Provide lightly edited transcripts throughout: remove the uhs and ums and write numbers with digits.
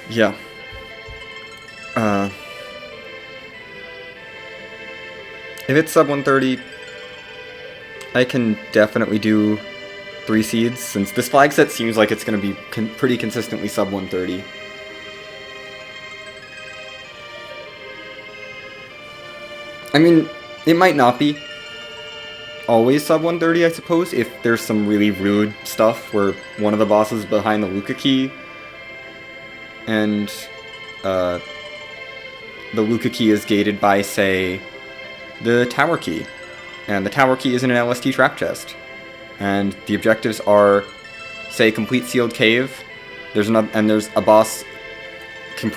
Yeah. Uh, if it's sub 130, I can definitely do 3 seeds, since this flag set seems like it's going to be pretty consistently sub 130. I mean, it might not be always sub 130, I suppose, if there's some really rude stuff where one of the bosses is behind the Luca key, and the Luca key is gated by, say, the tower key, and the tower key is in an LST trap chest, and the objectives are, say, complete sealed cave, there's a boss,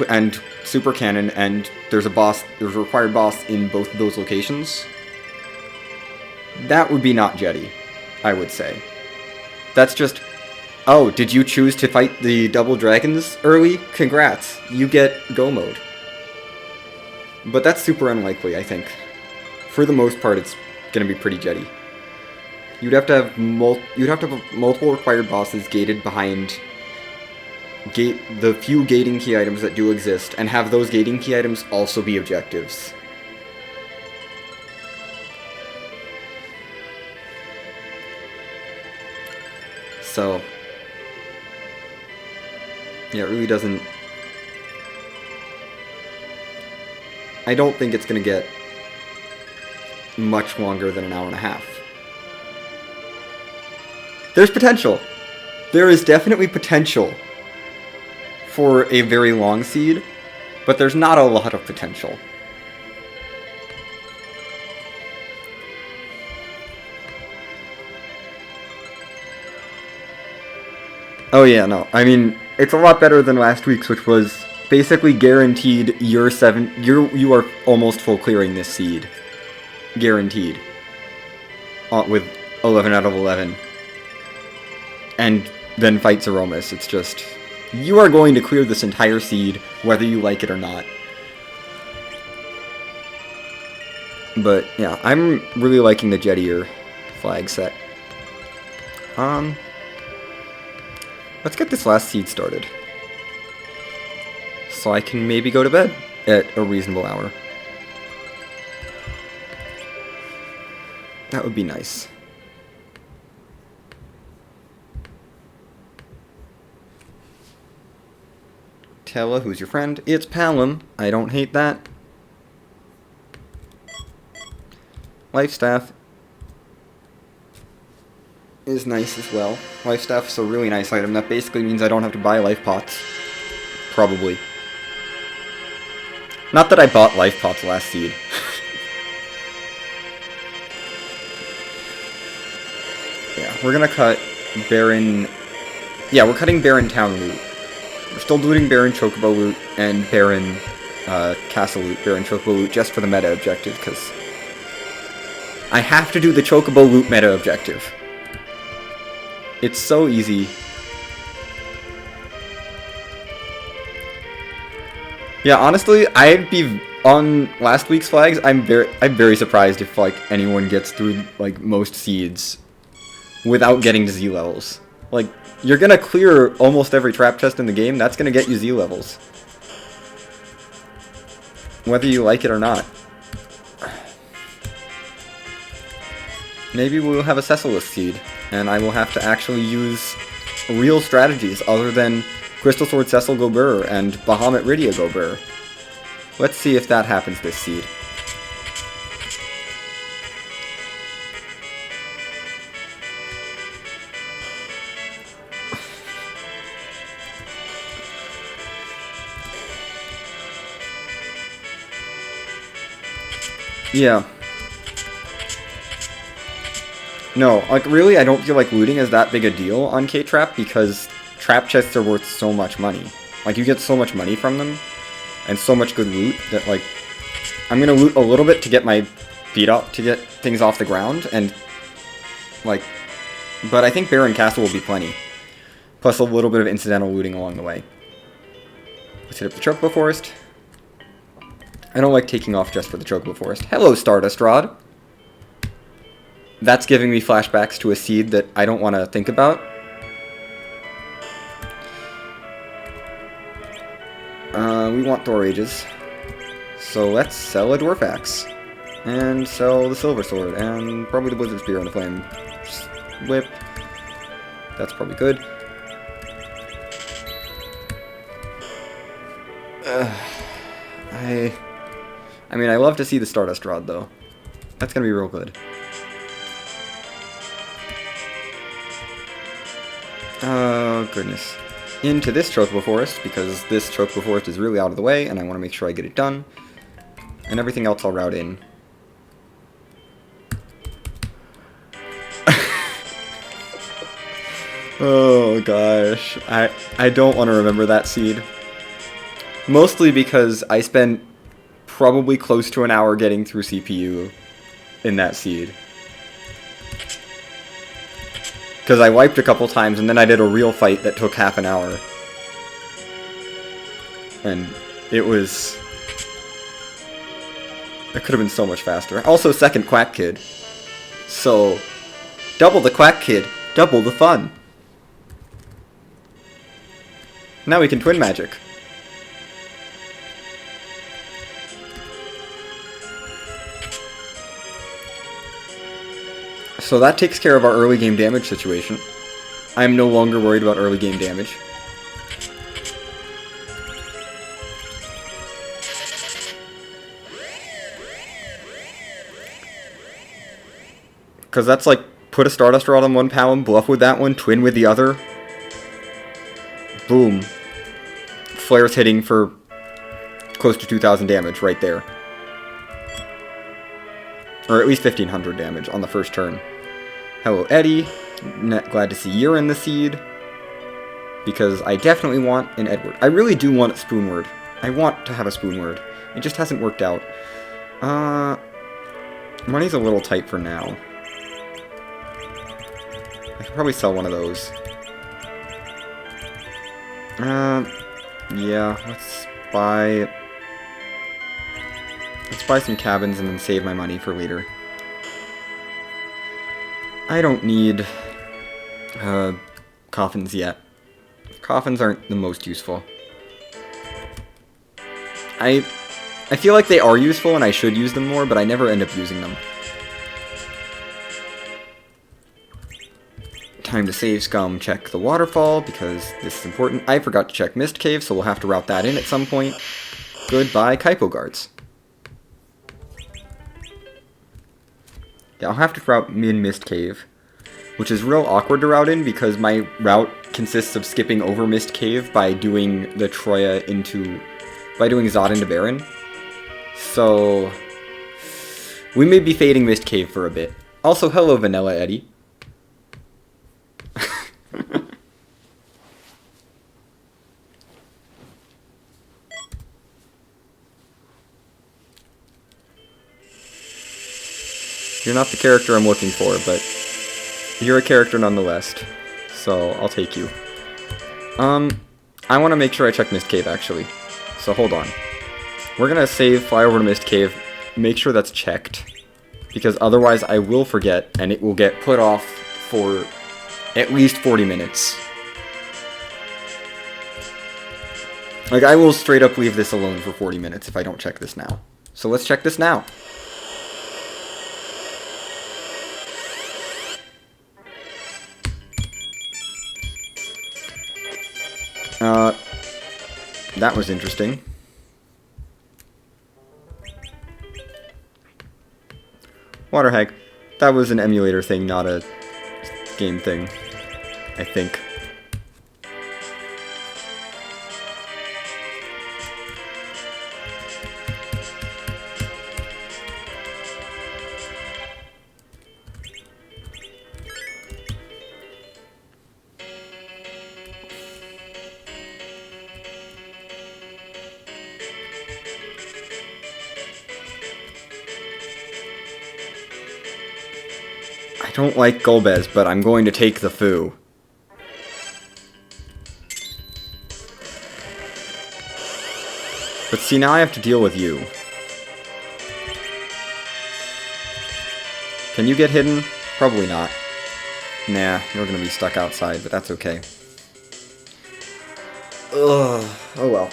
and super cannon, and there's a required boss in both of those locations. That would be not Jetty, I would say. That's just, oh, did you choose to fight the double dragons early? Congrats, you get go mode. But that's super unlikely, I think. For the most part, it's gonna be pretty Jetty. You'd have to have multiple required bosses gated behind the few gating key items that do exist, and have those gating key items also be objectives. So, yeah, it really doesn't... I don't think it's gonna get much longer than an hour and a half. There's potential. There is definitely potential for a very long seed, but there's not a lot of potential. Oh yeah, no. I mean, it's a lot better than last week's, which was basically guaranteed you are almost full clearing this seed. Guaranteed. With 11 out of 11. And then fight Zeromus. It's just, you are going to clear this entire seed, whether you like it or not. But yeah, I'm really liking the Jettier flag set. Let's get this last seed started, so I can maybe go to bed at a reasonable hour. That would be nice. Tella, who's your friend? It's Palom. I don't hate that. Life Staff is nice as well. Life Staff is a really nice item. That basically means I don't have to buy life pots. Probably. Not that I bought life pots last seed. Yeah, we're gonna cut Baron... Yeah, we're cutting Baron Town loot. We're still looting Baron Chocobo loot and Baron Castle loot, Baron Chocobo loot, just for the meta objective, because I have to do the Chocobo loot meta objective. It's so easy. Yeah, honestly, I'd be on last week's flags. I'm very surprised if like anyone gets through like most seeds without getting to Z levels. Like, you're gonna clear almost every trap chest in the game. That's gonna get you Z levels, whether you like it or not. Maybe we'll have a Cecilus seed, and I will have to actually use real strategies other than Crystal Sword Cecil go Burr and Bahamut Rydia go Burr. Let's see if that happens this seed. Yeah. No, like, really, I don't feel like looting is that big a deal on K-Trap, because trap chests are worth so much money. Like, you get so much money from them, and so much good loot, that, like, I'm gonna loot a little bit to get my feet up, to get things off the ground, and, like, but I think Baron Castle will be plenty. Plus a little bit of incidental looting along the way. Let's hit up the Chocobo Forest. I don't like taking off just for the Chocobo Forest. Hello, Stardust Rod! That's giving me flashbacks to a seed that I don't want to think about. We want Thor Ages. So let's sell a Dwarf Axe. And sell the Silver Sword. And probably the Blizzard Spear and the Flame Whip. That's probably good. I mean, I love to see the Stardust Rod, though. That's gonna be real good. Oh, goodness. Into this Chocobo Forest, because this Chocobo Forest is really out of the way, and I want to make sure I get it done. And everything else I'll route in. Oh, gosh. I don't want to remember that seed. Mostly because I spent probably close to an hour getting through CPU in that seed. Because I wiped a couple times, and then I did a real fight that took half an hour. And it was... It could have been so much faster. Also, second Quack Kid. So, double the Quack Kid, double the fun. Now we can twin magic. So that takes care of our early game damage situation. I am no longer worried about early game damage. Because that's like, put a Stardust Rod on one palm, bluff with that one, twin with the other. Boom. Flare's hitting for close to 2,000 damage right there. Or at least 1,500 damage on the first turn. Hello, Eddie. Glad to see you're in the seed. Because I definitely want an Edward. I really do want a Spoonword. I want to have a Spoonword. It just hasn't worked out. Money's a little tight for now. I could probably sell one of those. Yeah, let's buy some cabins and then save my money for later. I don't need coffins yet. Coffins aren't the most useful. I feel like they are useful and I should use them more, but I never end up using them. Time to save scum, check the waterfall, because this is important. I forgot to check Mist Cave, so we'll have to route that in at some point. Goodbye, Kaipo Guards. Yeah, I'll have to route in Mist Cave, which is real awkward to route in, because my route consists of skipping over Mist Cave by doing the Troya by doing Zod into Baron. So, we may be fading Mist Cave for a bit. Also, hello, Vanilla Eddie. You're not the character I'm looking for, but you're a character nonetheless, so I'll take you. I want to make sure I check Mist Cave, actually, so hold on. We're gonna save, fly over to Mist Cave, make sure that's checked, because otherwise I will forget, and it will get put off for at least 40 minutes. Like, I will straight up leave this alone for 40 minutes if I don't check this now. So let's check this now. That was interesting. Water Hag. That was an emulator thing, not a game thing, I think. I don't like Golbez, but I'm going to take the foo. But see, now I have to deal with you. Can you get hidden? Probably not. Nah, you're gonna be stuck outside, but that's okay. Ugh, oh well.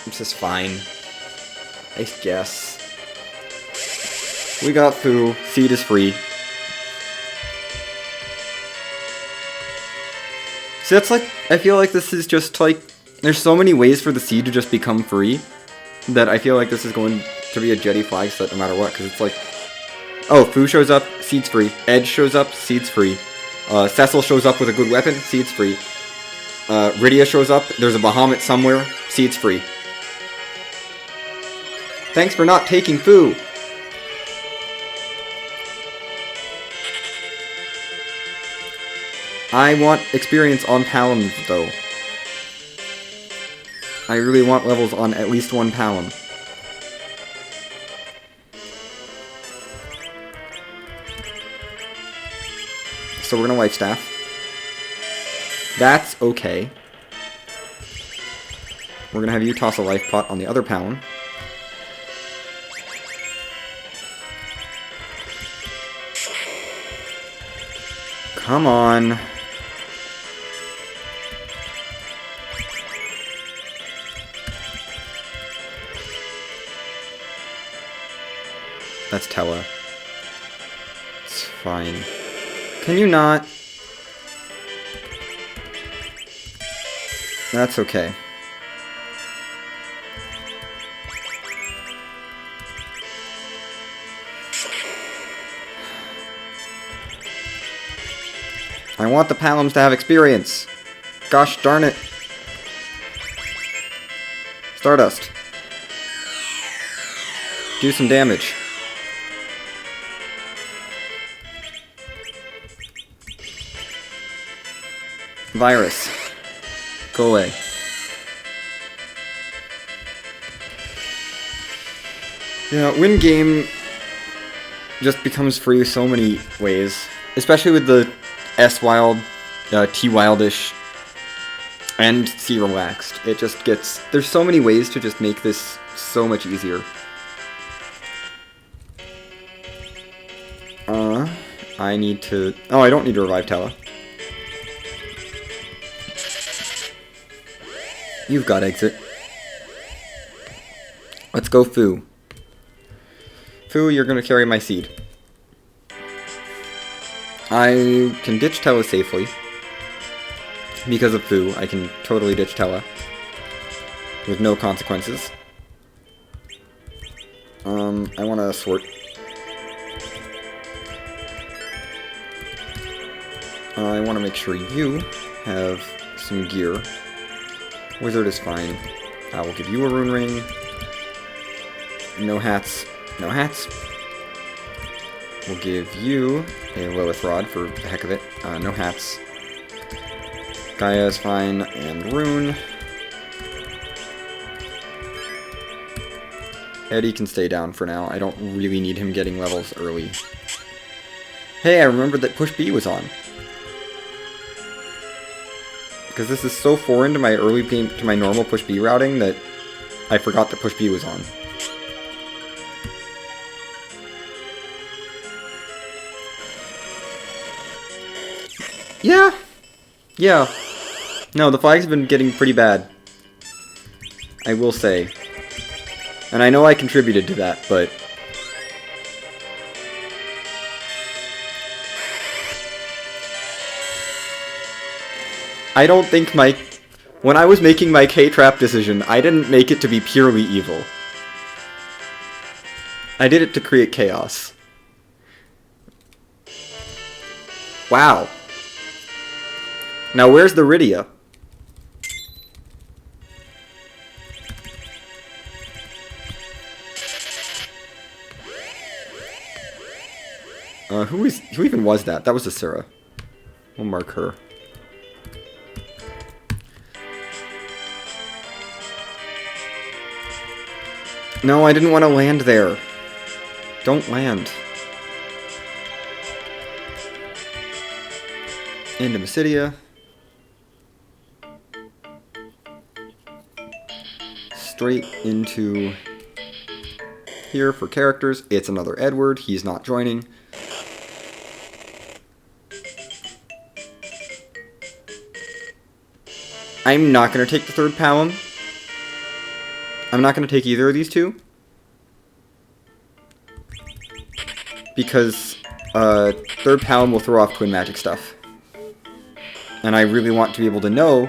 This is fine. I guess. We got Foo. Seed is free. So that's like, I feel like this is just like, there's so many ways for the seed to just become free that I feel like this is going to be a Jetty flag set no matter what, because it's like, oh, Foo shows up, seed's free. Edge shows up, seed's free. Cecil shows up with a good weapon, seed's free. Rydia shows up, there's a Bahamut somewhere, seed's free. Thanks for not taking Foo. I want experience on Palom, though. I really want levels on at least one Palom. So we're gonna Life Staff. That's okay. We're gonna have you toss a Life Pot on the other Palom. Come on. That's Tella. It's fine. Can you not? That's okay. I want the Paloms to have experience. Gosh darn it. Stardust. Do some damage. Virus. Go away. Yeah, win game just becomes free so many ways. Especially with the S-Wild, T-Wildish, and C-Relaxed. It just gets... There's so many ways to just make this so much easier. I need to... Oh, I don't need to revive Tella. You've got exit. Let's go Foo. Foo, you're gonna carry my seed. I can ditch Tella safely. Because of Foo, I can totally ditch Tella. With no consequences. I want to sort. I want to make sure you have some gear. Wizard is fine. I will give you a rune ring. No hats. No hats. We'll give you a Lilith Rod for the heck of it. No hats. Gaia is fine, and Rune. Eddie can stay down for now. I don't really need him getting levels early. Hey, I remembered that Push B was on. Because this is so foreign to my early game, to my normal Push B routing, that I forgot that Push B was on. Yeah. No, the flags have been getting pretty bad. I will say. And I know I contributed to that, but... I don't think my... When I was making my K-Trap decision, I didn't make it to be purely evil. I did it to create chaos. Wow. Now where's the Rydia? Who even was that? That was a Sarah. We'll mark her. No, I didn't want to land there. Don't land. Into Mysidia. Straight into here for characters. It's another Edward. He's not joining. I'm not going to take the third Palom. I'm not going to take either of these two. Because third Palom will throw off Twin Magic stuff. And I really want to be able to know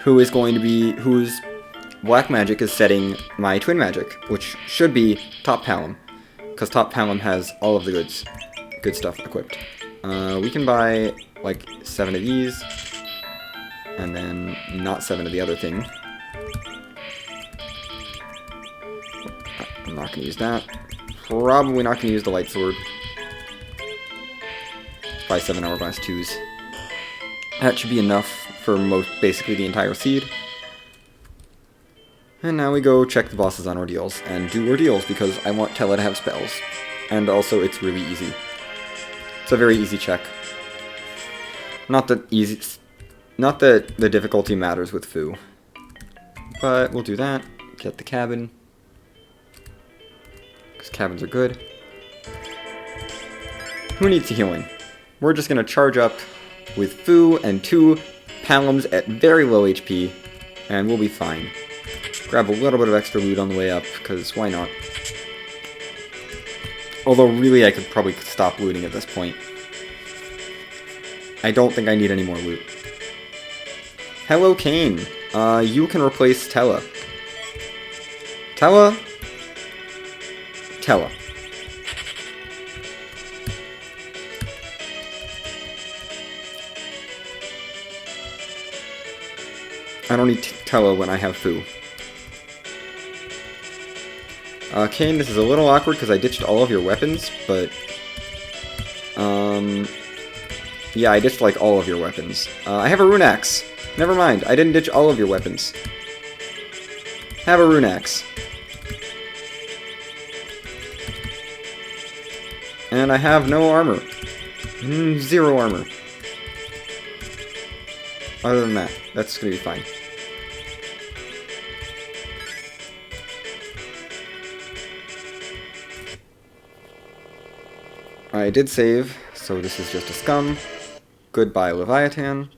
whose Black Magic is setting my Twin Magic, which should be top Palom. Because top Palom has all of the good stuff equipped. We can buy like 7 of these, and then not 7 of the other thing. I'm not going to use that. Probably not going to use the Light Sword. Buy 7 Hourglass 2s. That should be enough for basically the entire seed. And now we go check the bosses on ordeals, and do ordeals because I want Tella to have spells. And also, it's really easy. It's a very easy check. Not that the difficulty matters with Fu. But we'll do that. Get the cabin. Because cabins are good. Who needs healing? We're just going to charge up with Fu and 2 Paloms at very low HP, and we'll be fine. Grab a little bit of extra loot on the way up, because why not? Although really I could probably stop looting at this point. I don't think I need any more loot. Hello, Kane. You can replace Tella. Tella? Tella. I don't need Tella when I have Fu. Kane, this is a little awkward because I ditched all of your weapons, but... yeah, I ditched, like, all of your weapons. I have a rune axe. Never mind, I didn't ditch all of your weapons. Have a rune axe. And I have no armor. 0 armor. Other than that, that's gonna be fine. I did save, so this is just a scum. Goodbye, Leviathan.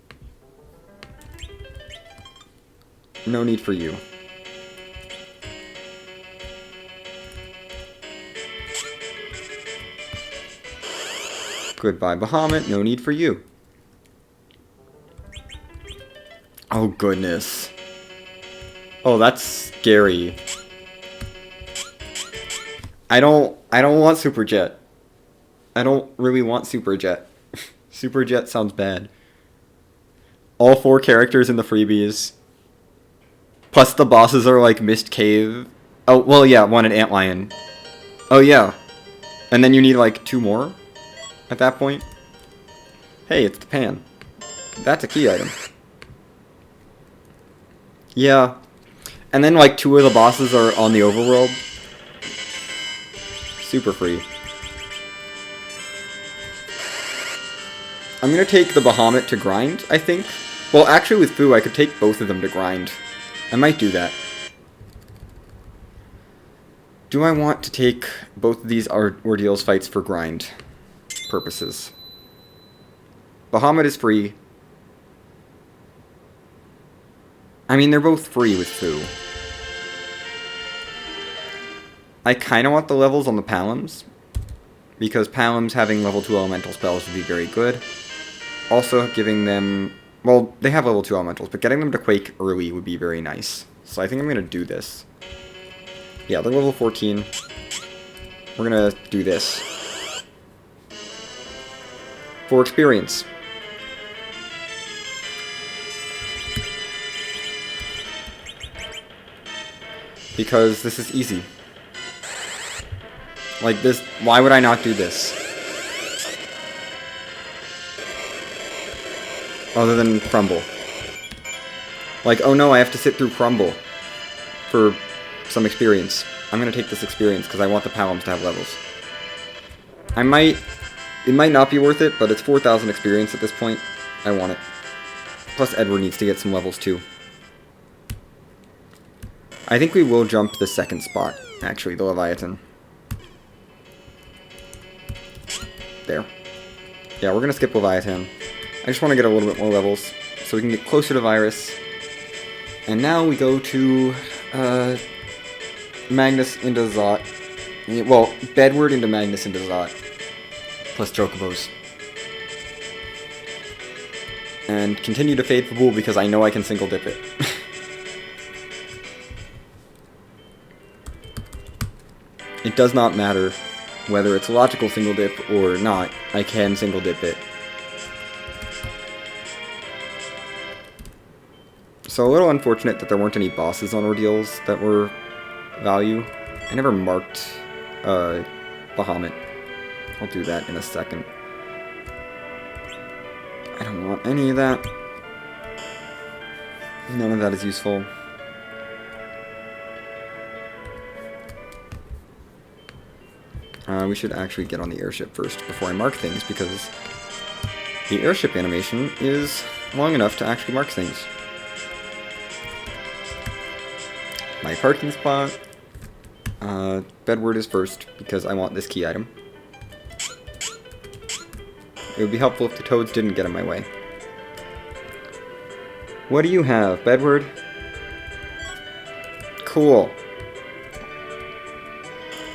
No need for you. Goodbye, Bahamut. No need for you. Oh, goodness. Oh, that's scary. I don't want Super Jet. I don't really want Super Jet. Super Jet sounds bad. All 4 characters in the freebies. Plus the bosses are like Mist Cave. Oh, well, yeah, 1 at Antlion. Oh, yeah. And then you need like 2 more at that point. Hey, it's the pan. That's a key item. Yeah. And then like 2 of the bosses are on the overworld. Super free. I'm gonna take the Bahamut to grind, I think. Well, actually with Fu, I could take both of them to grind. I might do that. Do I want to take both of these ordeals fights for grind purposes? Bahamut is free. I mean, they're both free with Fu. I kind of want the levels on the Paloms, because Paloms having level 2 elemental spells would be very good. Also giving them... Well, they have level 2 elementals, but getting them to Quake early would be very nice. So I think I'm going to do this. Yeah, they're level 14. We're going to do this. For experience. Because this is easy. Like this, why would I not do this? Other than Crumble. Like, oh no, I have to sit through Crumble for some experience. I'm gonna take this experience because I want the Paloms to have levels. It might not be worth it, but it's 4,000 experience at this point. I want it. Plus Edward needs to get some levels too. I think we will jump the second spot, actually, the Leviathan. There. Yeah, we're gonna skip Leviathan. I just want to get a little bit more levels, so we can get closer to Virus. And now we go to Magnus into Zot. Well, Bedward into Magnus into Zot. Plus Chocobos. And continue to Fade Fabul because I know I can single dip it. It does not matter whether it's a logical single dip or not, I can single dip it. So a little unfortunate that there weren't any bosses on Ordeals that were value. I never marked Bahamut. I'll do that in a second. I don't want any of that. None of that is useful. We should actually get on the airship first before I mark things, because the airship animation is long enough to actually mark things. My parking spot. Bedward is first, because I want this key item. It would be helpful if the toads didn't get in my way. What do you have, Bedward? Cool.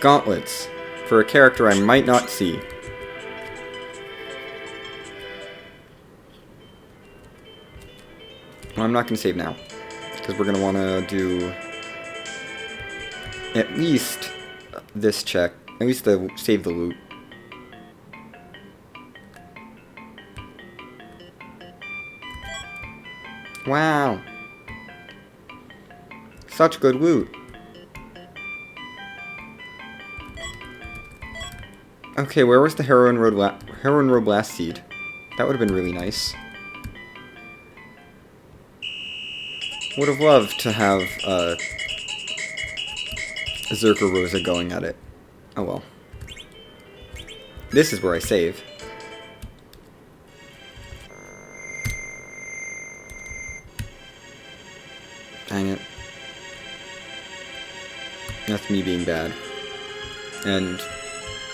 Gauntlets. For a character I might not see. Well, I'm not going to save now, because we're going to want to do at least this check. At least save the loot. Wow. Such good loot. Okay, where was the Heroin Road Blast Seed? That would have been really nice. Would have loved to have Zerker Rosa going at it. Oh well. This is where I save. Dang it. That's me being bad. And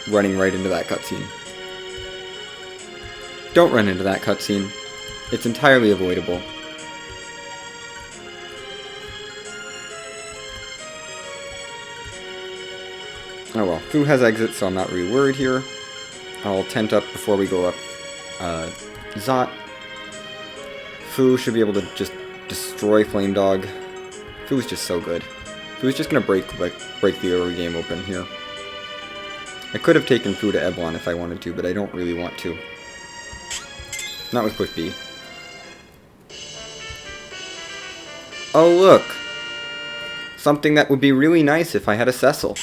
running right into that cutscene. Don't run into that cutscene. It's entirely avoidable. Oh well, Fu has exit, so I'm not really worried here. I'll tent up before we go up Zot. Fu should be able to just destroy Flame Dog. Fu's just so good. Fu's just gonna break the early game open here. I could have taken Fu to Eblon if I wanted to, but I don't really want to. Not with Push B. Oh look! Something that would be really nice if I had a Cecil.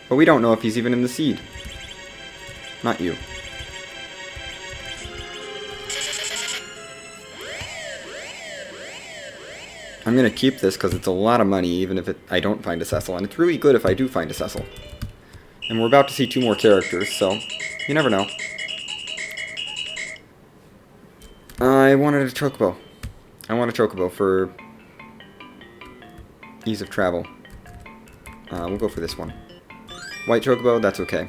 But we don't know if he's even in the seed. Not you. I'm gonna keep this because it's a lot of money even if I don't find a Cecil, and it's really good if I do find a Cecil. And we're about to see 2 more characters, so you never know. I wanted a Chocobo. I want a Chocobo for ease of travel. We'll go for this one. White Chocobo, that's okay.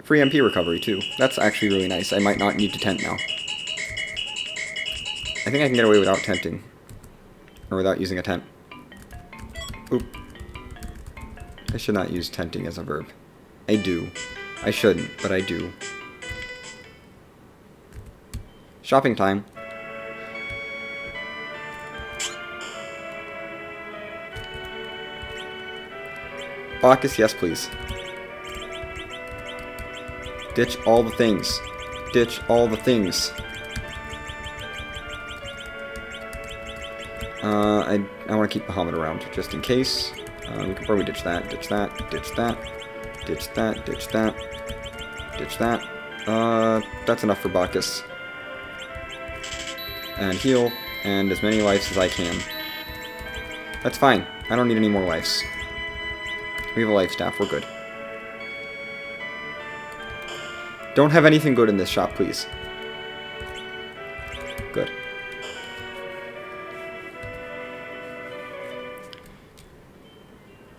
Free MP recovery too. That's actually really nice. I might not need to tent now. I think I can get away without tenting. Or without using a tent. Oop. I should not use tenting as a verb. I do. I shouldn't, but I do. Shopping time. Bacchus, yes please. Ditch all the things. Ditch all the things. I want to keep Bahamut around, just in case. We can probably ditch that, ditch that, ditch that, ditch that, ditch that, ditch that. That's enough for Bacchus. And heal, and as many lives as I can. That's fine. I don't need any more lives. We have a life staff, we're good. Don't have anything good in this shop, please. Good.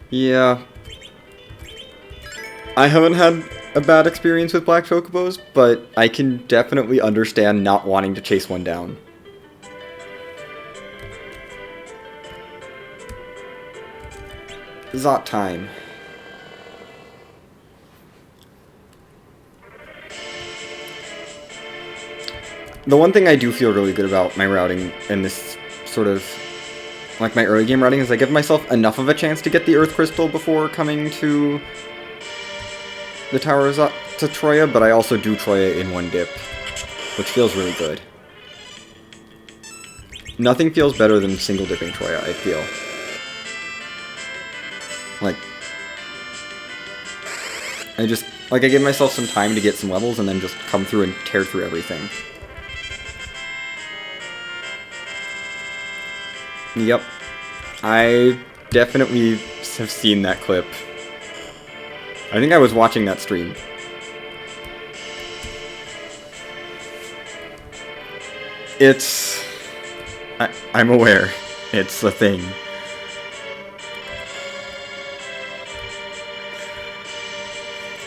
Yeah. I haven't had a bad experience with black chocobos, but I can definitely understand not wanting to chase one down. Zot time. The one thing I do feel really good about my routing in this sort of, like my early game routing, is I give myself enough of a chance to get the Earth Crystal before coming to the Tower of Zot to Troya, but I also do Troya in one dip, which feels really good. Nothing feels better than single dipping Troya, I feel. Like, I give myself some time to get some levels and then just come through and tear through everything. Yep. I definitely have seen that clip. I think I was watching that stream. I'm aware. It's a thing.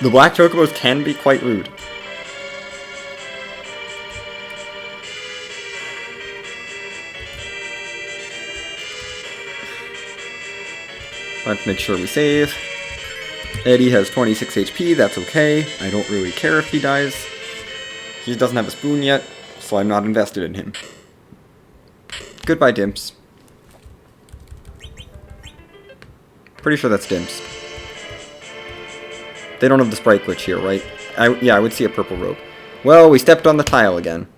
The black chocobos can be quite rude. Let's make sure we save. Eddie has 26 HP, that's okay. I don't really care if he dies. He doesn't have a spoon yet, so I'm not invested in him. Goodbye, Dimps. Pretty sure that's Dimps. They don't have the sprite glitch here, right? Yeah, I would see a purple robe. Well, we stepped on the tile again.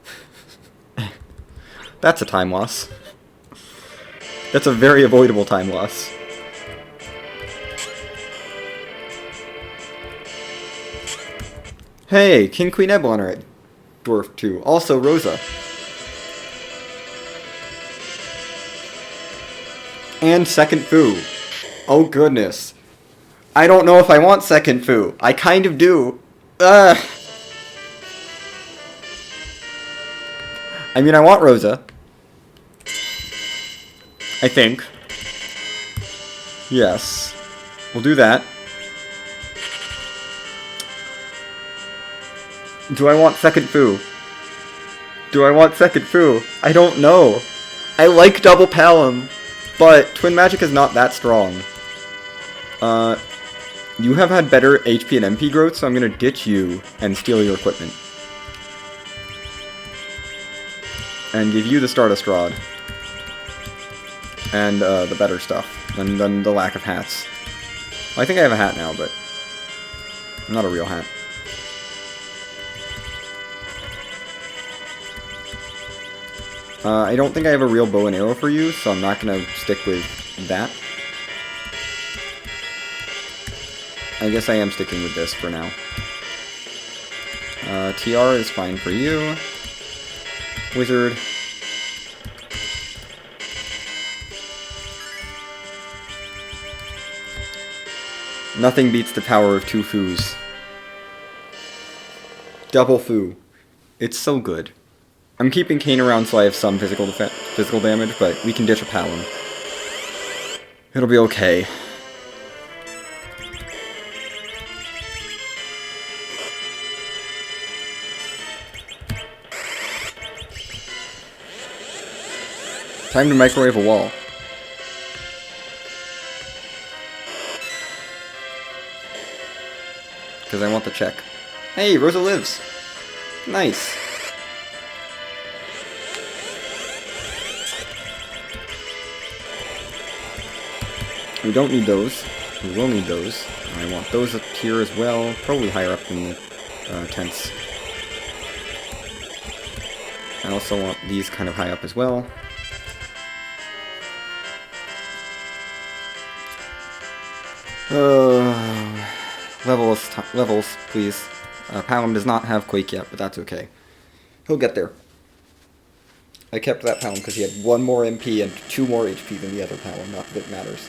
That's a time loss. That's a very avoidable time loss. Hey, King Queen Ebon at Dwarf 2. Also Rosa. And second Fu. Oh goodness. I don't know if I want second Fu. I kind of do. I mean, I want Rosa. I think. Yes. We'll do that. Do I want second Fu? Do I want second Fu? I don't know. I like double Palom, but Twin Magic is not that strong. You have had better HP and MP growth, so I'm gonna ditch you and steal your equipment. And give you the Stardust Rod. And, the better stuff. And then the lack of hats. Well, I think I have a hat now, but not a real hat. I don't think I have a real bow and arrow for you, so I'm not gonna stick with that. I guess I am sticking with this for now. TR is fine for you. Wizard. Nothing beats the power of two Fus. Double Fu. It's so good. I'm keeping Kane around so I have some physical damage, but we can ditch a Palom. It'll be okay. Time to microwave a wall. Because I want the check. Hey, Rosa lives! Nice! We don't need those. We will need those. I want those up here as well. Probably higher up in the tents. I also want these kind of high up as well. Levels, please. Palom does not have Quake yet, but that's okay. He'll get there. I kept that Palom because he had 1 more MP and 2 more HP than the other Palom, not that it matters.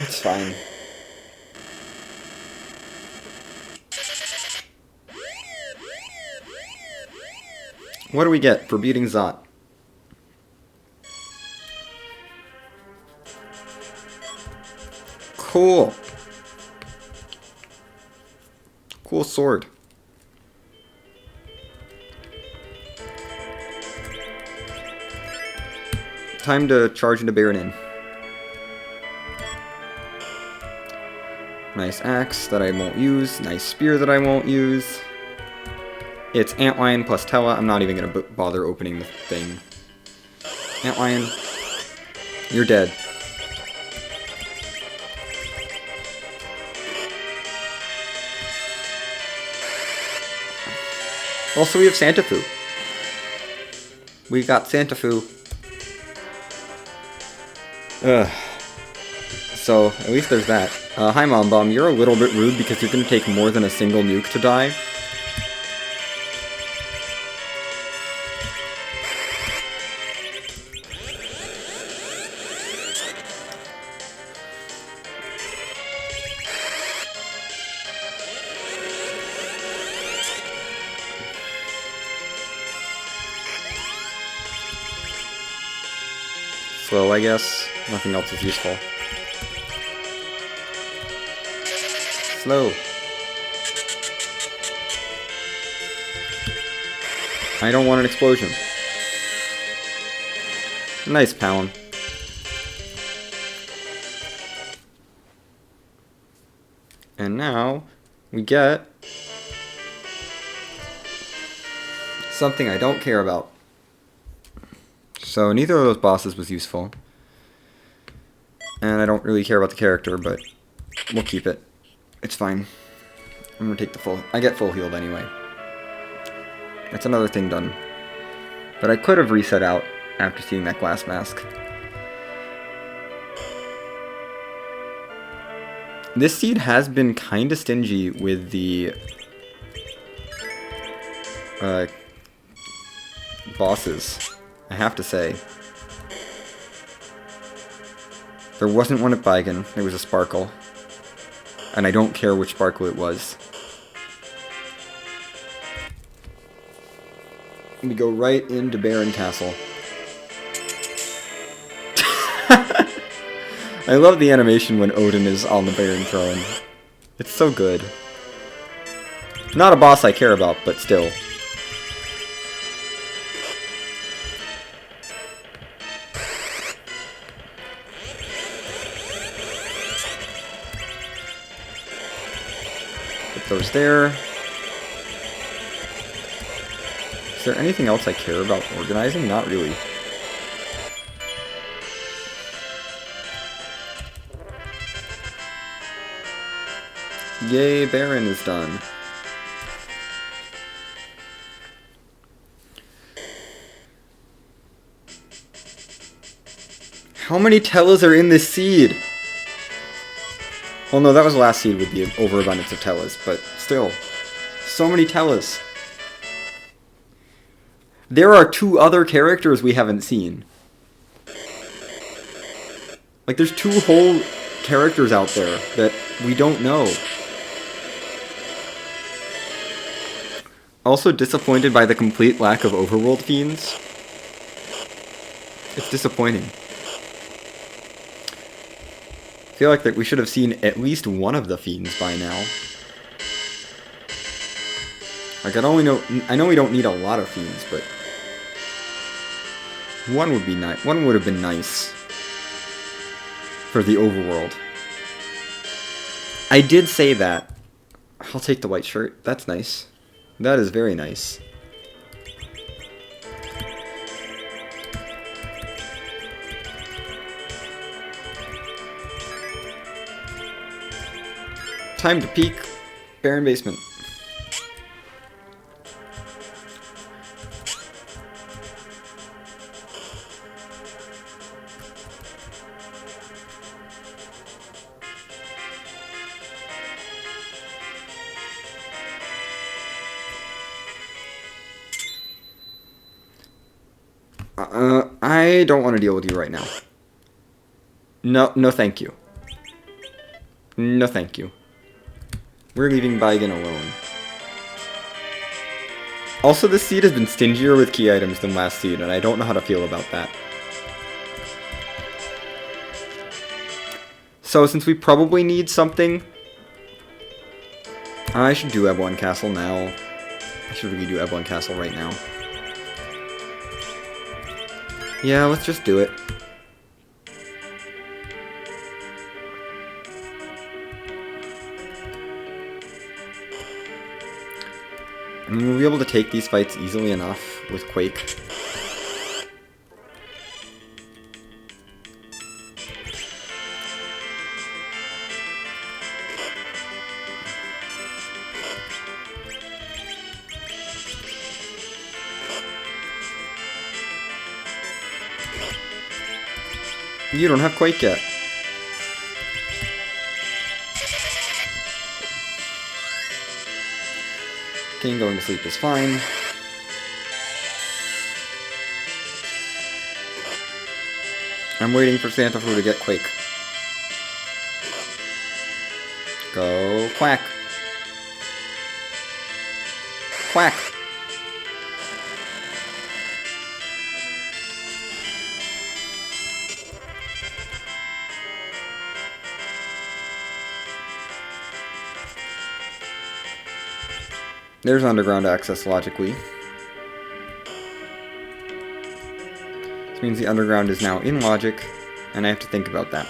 It's fine. What do we get for beating Zot? Cool. Cool sword. Time to charge into Baronin. Nice axe that I won't use. Nice spear that I won't use. It's Antlion plus Tella. I'm not even going to bother opening the thing. Antlion, you're dead. Also, we have Santafu. We got Santafu. Ugh. So, at least there's that. Hi, Mom Bomb. You're a little bit rude because you're going to take more than a single nuke to die. Slow, I guess. Nothing else is useful. Slow. I don't want an explosion. Nice, Palin. And now, we get something I don't care about. So neither of those bosses was useful. And I don't really care about the character, but we'll keep it. It's fine. I'm gonna take the full... I get full healed anyway. That's another thing done. But I could have reset out after seeing that glass mask. This seed has been kinda stingy with the... bosses, I have to say. There wasn't one at Baigan, there was a Sparkle. And I don't care which Sparkle it was. We go right into Baron Castle. I love the animation when Odin is on the Baron throne. It's so good. Not a boss I care about, but still. Put those there. Is there anything else I care about organizing? Not really. Yay, Baron is done. How many Tellas are in this seed? Well, no, that was the last seed with the overabundance of Tellas, but still. So many Tellas. There are 2 other characters we haven't seen. Like, there's 2 whole characters out there that we don't know. Also disappointed by the complete lack of overworld fiends. It's disappointing. I feel like that we should have seen at least one of the fiends by now. Like, I know we don't need a lot of fiends, but one would be nice. One would have been nice for the overworld. I did say that. I'll take the white shirt. That's nice. That is very nice. Time to peek. Baron Basement. I don't want to deal with you right now. No thank you. No thank you. We're leaving Baigan alone. Also, this seed has been stingier with key items than last seed, and I don't know how to feel about that. So, since we probably need something, I should do Ebon Castle now. I should really do Ebon Castle right now. Yeah, let's just do it. I mean, we'll be able to take these fights easily enough with Quake. You don't have Quake yet. King going to sleep is fine. I'm waiting for Santa Fu to get Quake. Go Quack. Quack. There's underground access logically. This means the underground is now in logic, and I have to think about that.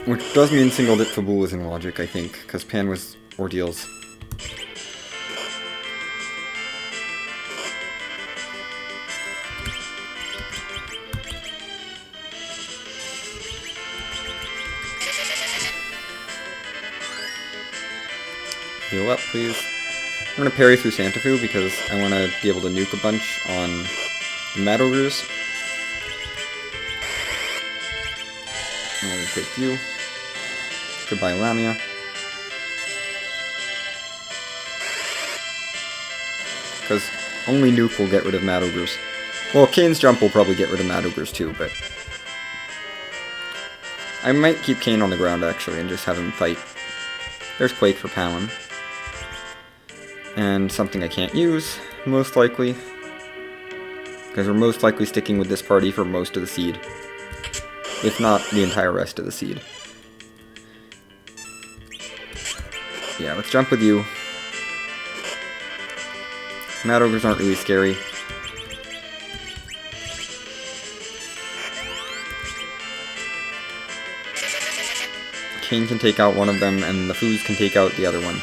Which does mean single dip Fabul is in logic, I think, because Pan was ordeals. Heal up, please. I'm going to parry through Santa Fu because I want to be able to nuke a bunch on the Mad Ogres. I'm going to take you. Goodbye, Lamia. Because only nuke will get rid of Mad Ogres. Well, Kane's jump will probably get rid of Mad Ogres too, but I might keep Kane on the ground actually and just have him fight. There's Quake for Palin. And something I can't use, most likely. Because we're most likely sticking with this party for most of the seed. If not the entire rest of the seed. Yeah, let's jump with you. Mad Ogres aren't really scary. Kane can take out one of them, and the Foos can take out the other one.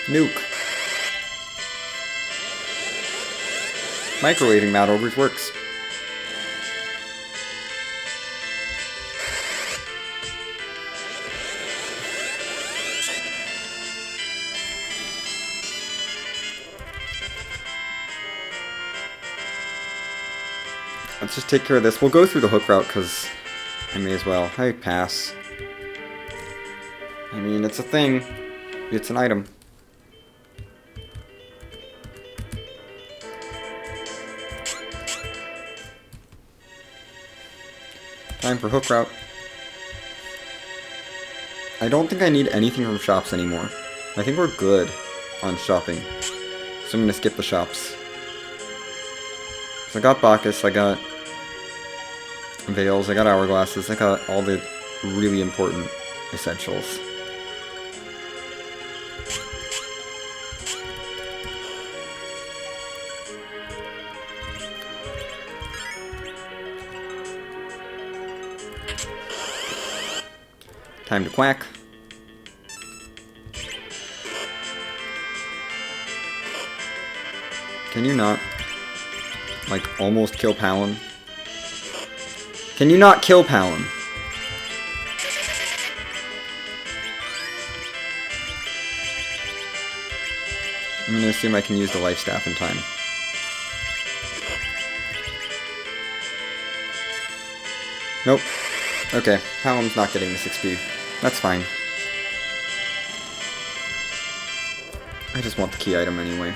Nuke. Microwaving Mad Ogres works. Let's just take care of this. We'll go through the hook route because I may as well. I pass. I mean, it's a thing. It's an item. Time for hook route. I don't think I need anything from shops anymore. I think we're good on shopping. So I'm going to skip the shops. So I got Bacchus, I got Veils, I got Hourglasses, I got all the really important essentials. Time to quack. Can you not, like, almost kill Palin? Can you not kill Palin? I'm gonna assume I can use the life staff in time. Nope. Okay, Palin's not getting this XP. That's fine. I just want the key item anyway.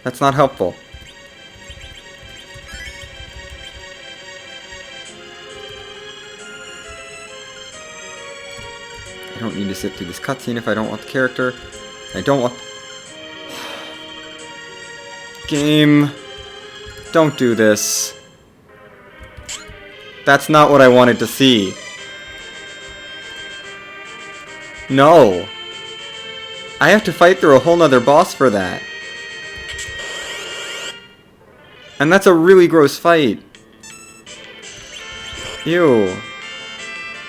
That's not helpful. I don't need to sit through this cutscene if I don't want the character. I don't want... Game. Don't do this. That's not what I wanted to see. No! I have to fight through a whole nother boss for that. And that's a really gross fight. Ew.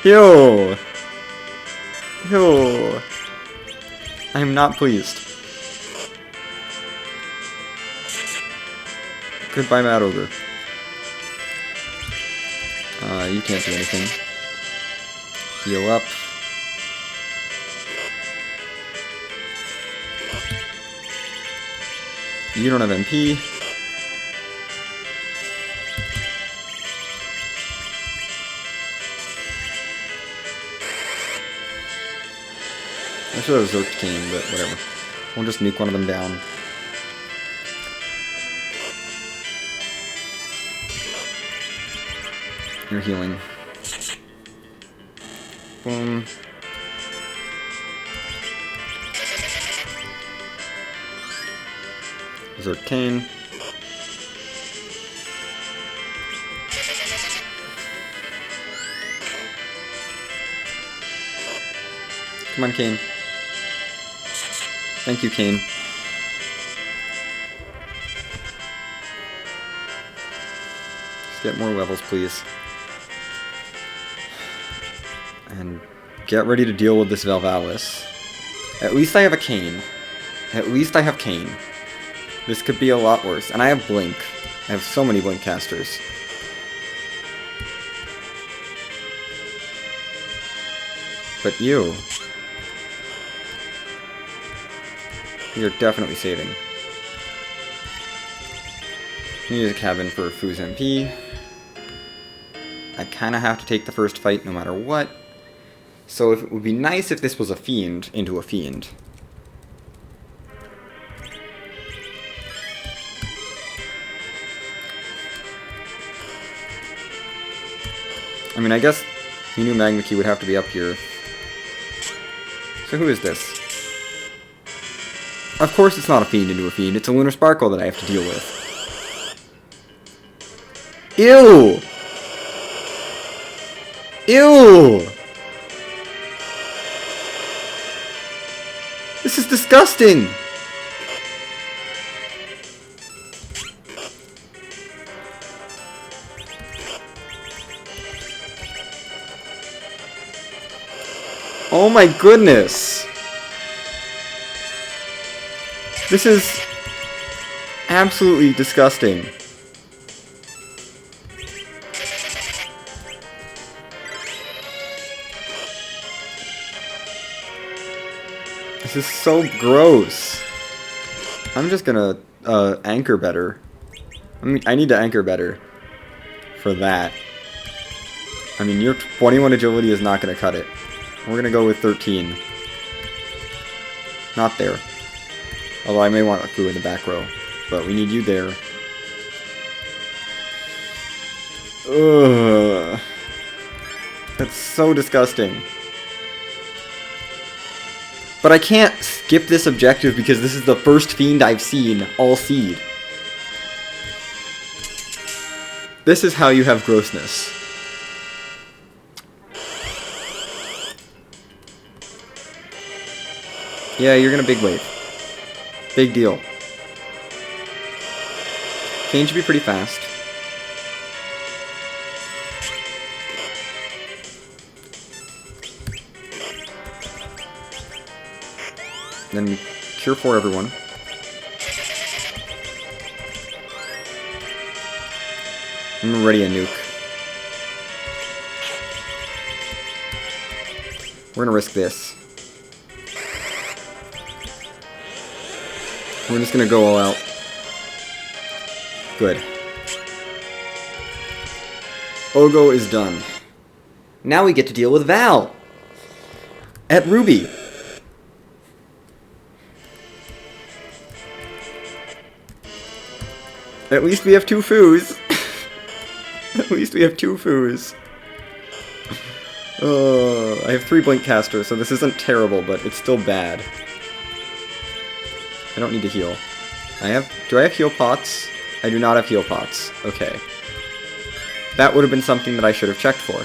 Ew. Ew. I am not pleased. Goodbye, Mad Ogre. You can't do anything. Heal up. You don't have MP. I should have Zerked King, but whatever. We'll just nuke one of them down. You're healing. Boom. Zerked King. Come on, Kane. Thank you, Kane. Just get more levels, please. And get ready to deal with this Valvalis. At least I have a Kane. At least I have Kane. This could be a lot worse. And I have Blink. I have so many Blink casters. But you... You're definitely saving. Use a cabin for Fu's MP. I kinda have to take the first fight no matter what. So it would be nice if this was a fiend into a fiend. I mean, I guess you knew Magma Key would have to be up here. So who is this? Of course it's not a fiend into a fiend, it's a Lunar Sparkle that I have to deal with. Ew! Ew! This is disgusting! Oh my goodness! This is absolutely disgusting. This is so gross. I'm just gonna anchor better. I need to anchor better for that. I mean, your 21 agility is not gonna cut it. We're gonna go with 13. Not there. Although I may want a Fu in the back row. But we need you there. Ugh. That's so disgusting. But I can't skip this objective because this is the first fiend I've seen all seed. This is how you have grossness. Yeah, you're gonna big wave. Big deal. Kane should be pretty fast. Then cure for everyone. I'm ready a nuke. We're gonna risk this. We're just gonna go all out. Good. Ogo is done. Now we get to deal with Val. At Ruby. At least we have two Fus. At least we have two Fus. I have 3 Blink casters, so this isn't terrible, but it's still bad. I don't need to heal. Do I have heal pots? I do not have heal pots. Okay. That would have been something that I should have checked for.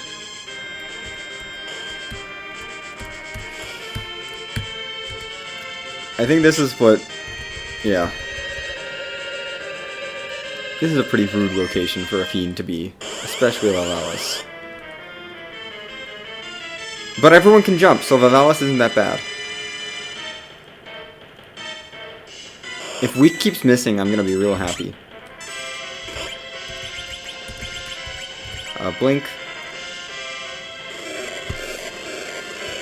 I think this is what... Yeah. This is a pretty rude location for a fiend to be, especially Vivalis. But everyone can jump, so Vivalis isn't that bad. If Weak keeps missing, I'm gonna be real happy. Blink.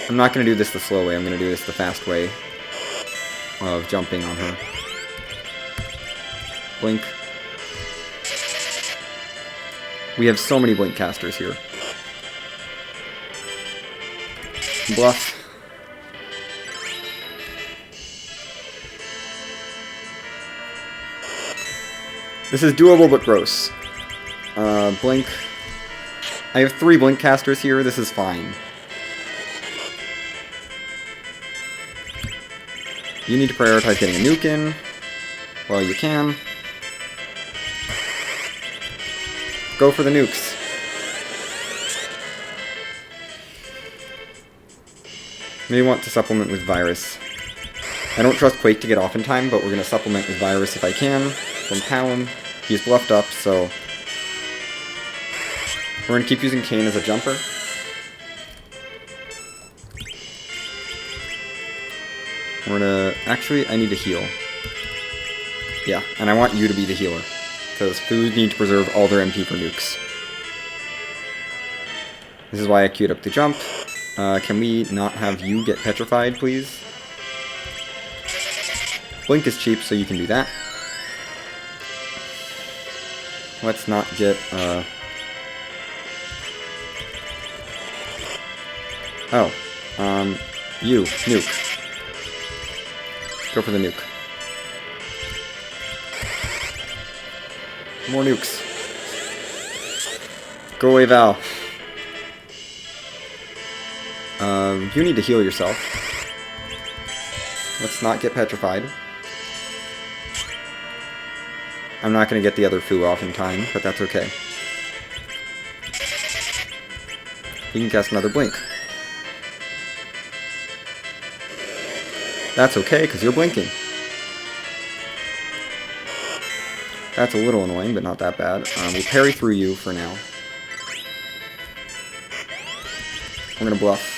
I'm not gonna do this the slow way, I'm gonna do this the fast way of jumping on her. Blink. We have so many blink casters here. Bluff. This is doable but gross. Blink. I have 3 blink casters here, this is fine. You need to prioritize getting a nuke in while you can. Go for the nukes. Maybe want to supplement with Virus. I don't trust Quake to get off in time, but we're going to supplement with Virus if I can. From Talon. He's bluffed up, so... We're going to keep using Kayn as a jumper. We're going to... Actually, I need to heal. Yeah, and I want you to be the healer. Because food need to preserve all their MP for nukes. This is why I queued up the jump. Can we not have you get petrified, please? Blink is cheap, so you can do that. Let's not get, you, nuke. Go for the nuke. More nukes. Go away, Val. You need to heal yourself. Let's not get petrified. I'm not going to get the other Fu off in time, but that's okay. You can cast another blink. That's okay, because you're blinking. That's a little annoying, but not that bad. We'll parry through you for now. I'm gonna bluff.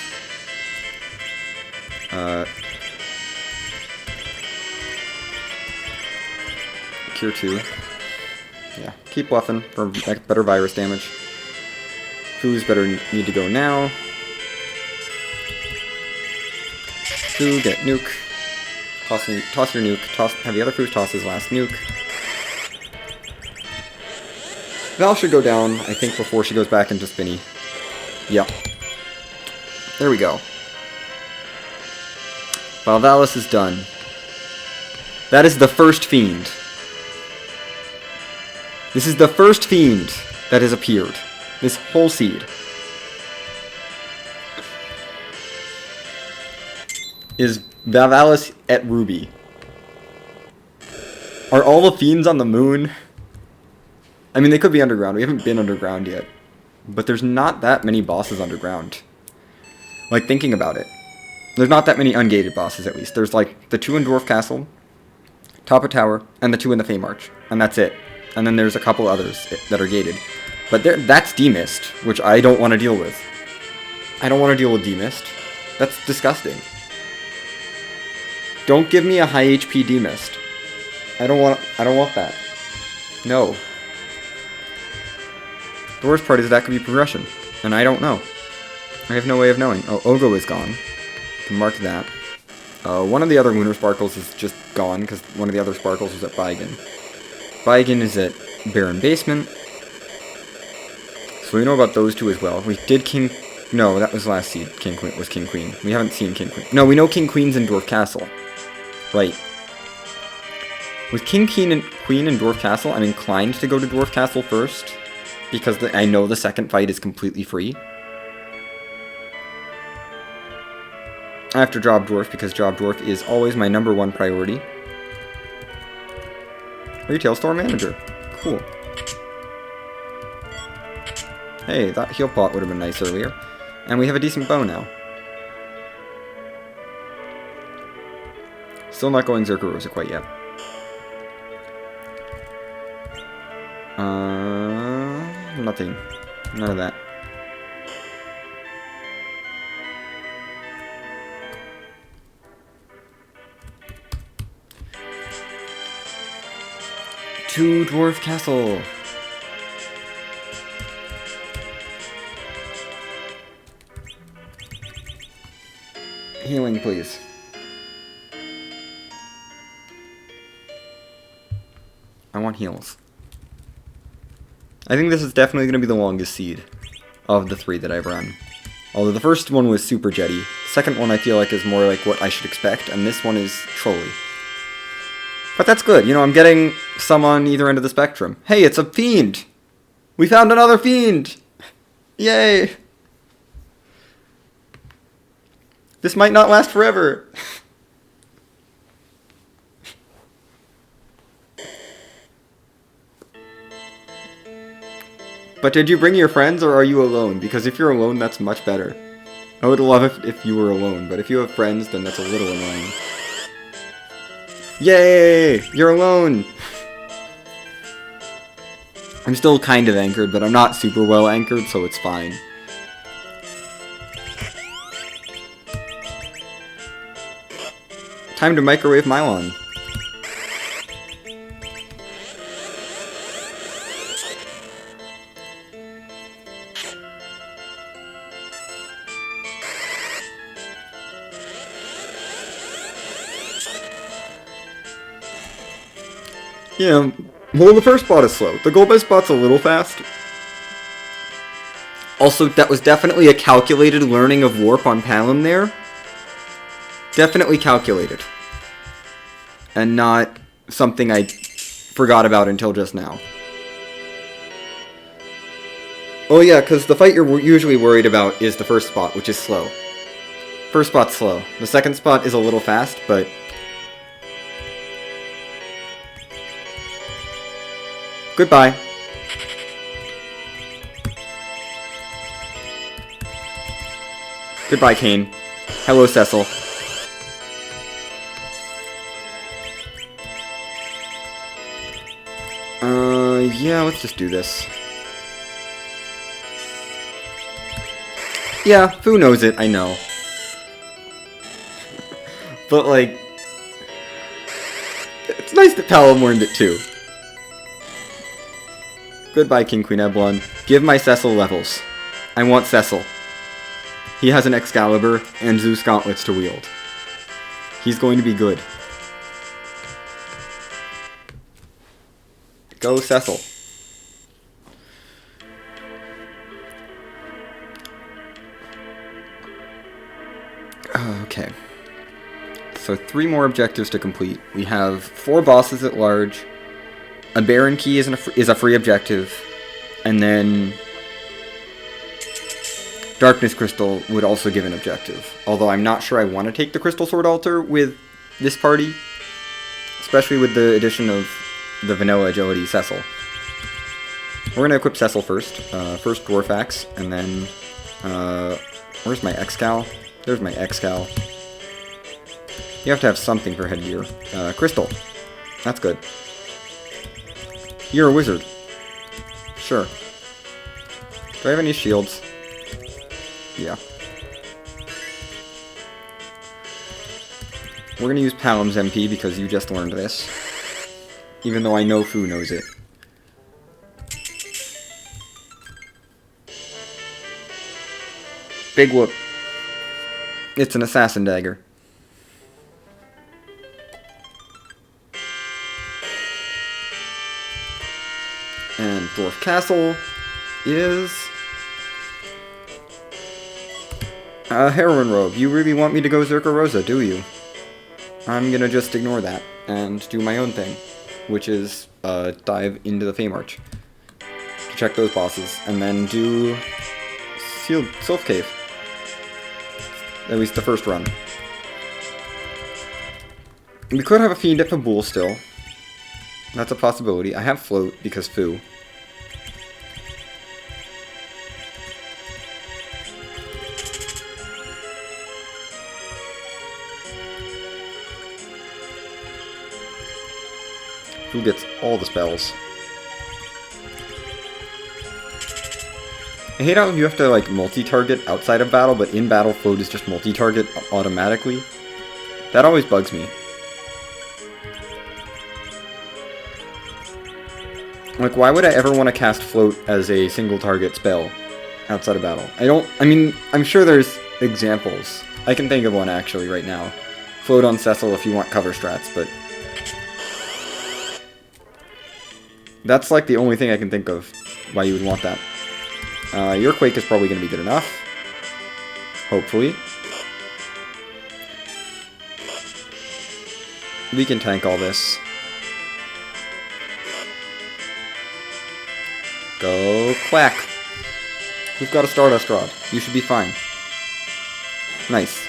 Cure 2. Yeah, keep bluffing for better virus damage. Fu's better need to go now. Fu, get nuke. Toss your nuke. Have the other Fu toss his last nuke. Val should go down, I think, before she goes back into Spinny. Yep. There we go. Valvalis is done. That is the first fiend. This is the first fiend that has appeared. This whole seed. Is Valvalis et Ruby. Are all the fiends on the moon? I mean, they could be underground. We haven't been underground yet. But there's not that many bosses underground. Like, thinking about it. There's not that many ungated bosses, at least. There's, like, the 2 in Dwarf Castle, Top of Tower, and the 2 in the Feymarch. And that's it. And then there's a couple others that are gated. But that's demist, which I don't want to deal with. I don't want to deal with demist. That's disgusting. Don't give me a high HP demist. I don't want that. No. The worst part is that could be progression, and I don't know. I have no way of knowing. Oh, Ogo is gone. Can mark that. One of the other Lunar Sparkles is just gone, because one of the other Sparkles was at Baigen. Baigen is at Baron Basement. So we know about those two as well. We did King... No, that was last seed. King Queen was King Queen. We haven't seen King Queen. No, we know King Queen's in Dwarf Castle. Right. With King Queen in Dwarf Castle, I'm inclined to go to Dwarf Castle first, because I know the second fight is completely free. I have to drop Dwarf, because drop Dwarf is always my #1 priority. Retail store manager. Cool. Hey, that heal pot would have been nice earlier. And we have a decent bow now. Still not going Zerkarosa quite yet. Nothing. None of that. To Dwarf Castle. Healing, please. I want heals. I think this is definitely going to be the longest seed of the 3 that I've run. Although the first one was super jetty. The second one I feel like is more like what I should expect, and this one is trolly. But that's good, you know, I'm getting some on either end of the spectrum. Hey, it's a fiend! We found another fiend! Yay! This might not last forever. But did you bring your friends, or are you alone? Because if you're alone, that's much better. I would love if you were alone, but if you have friends, then that's a little annoying. Yay! You're alone! I'm still kind of anchored, but I'm not super well anchored, so it's fine. Time to microwave Mylon. Yeah, well, the first spot is slow. The Golbez spot's a little fast. Also, that was definitely a calculated learning of Warp on Palom there. Definitely calculated. And not something I forgot about until just now. Oh yeah, because the fight you're usually worried about is the first spot, which is slow. First spot's slow. The second spot is a little fast, but... Goodbye. Goodbye, Kane. Hello, Cecil. Yeah, let's just do this. Yeah, Fu knows it, I know. But, like... It's nice that Palom learned it, too. Goodbye, King Queen Eblon. Give my Cecil levels. I want Cecil. He has an Excalibur and Zeus gauntlets to wield. He's going to be good. Go, Cecil. Okay. So 3 more objectives to complete. We have 4 bosses at large. A Baron Key is a free objective. And then... Darkness Crystal would also give an objective. Although I'm not sure I want to take the Crystal Sword Altar with this party. Especially with the addition of the vanilla agility Cecil. We're going to equip Cecil first. First Dwarf Axe, and then... where's my Excal? There's my Excal. You have to have something for headgear. Crystal. That's good. You're a wizard. Sure. Do I have any shields? Yeah. We're going to use Palom's MP because you just learned this. Even though I know Fu knows it. Big whoop. It's an assassin dagger. And Dwarf Castle is... Heroine Robe. You really want me to go Zerkarosa, do you? I'm gonna just ignore that and do my own thing, which is dive into the Feymarch to check those bosses, and then do Sealed Sylph Cave. At least the first run. We could have a Fiend at Fabul still. That's a possibility. I have Float because Fu. Fu gets all the spells. I hate how you have to, like, multi-target outside of battle, but in battle, float is just multi-target automatically. That always bugs me. Like, why would I ever want to cast float as a single-target spell outside of battle? I mean, I'm sure there's examples. I can think of one, actually, right now. Float on Cecil if you want cover strats, but that's, like, the only thing I can think of why you would want that. Your Quake is probably going to be good enough. Hopefully. We can tank all this. Go Quack. We've got a Stardust Rod. You should be fine. Nice.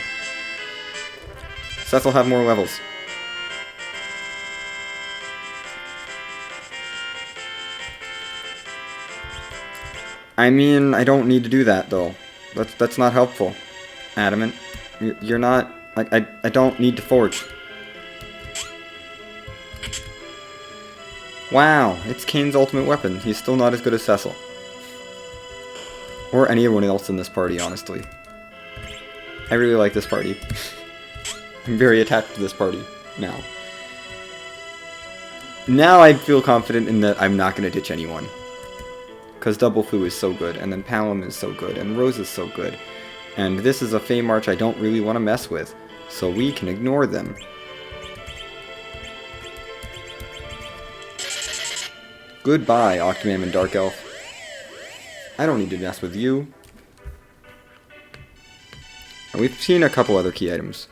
Seth will have more levels. I mean, I don't need to do that, though. That's not helpful. Adamant. You're not... I don't need to forge. Wow, it's Kane's ultimate weapon. He's still not as good as Cecil. Or anyone else in this party, honestly. I really like this party. I'm very attached to this party now. Now I feel confident in that I'm not going to ditch anyone. Because Double Fu is so good, and then Palom is so good, and Rose is so good. And this is a Fey March I don't really want to mess with, so we can ignore them. Goodbye, Octomam and Dark Elf. I don't need to mess with you. And we've seen a couple other key items.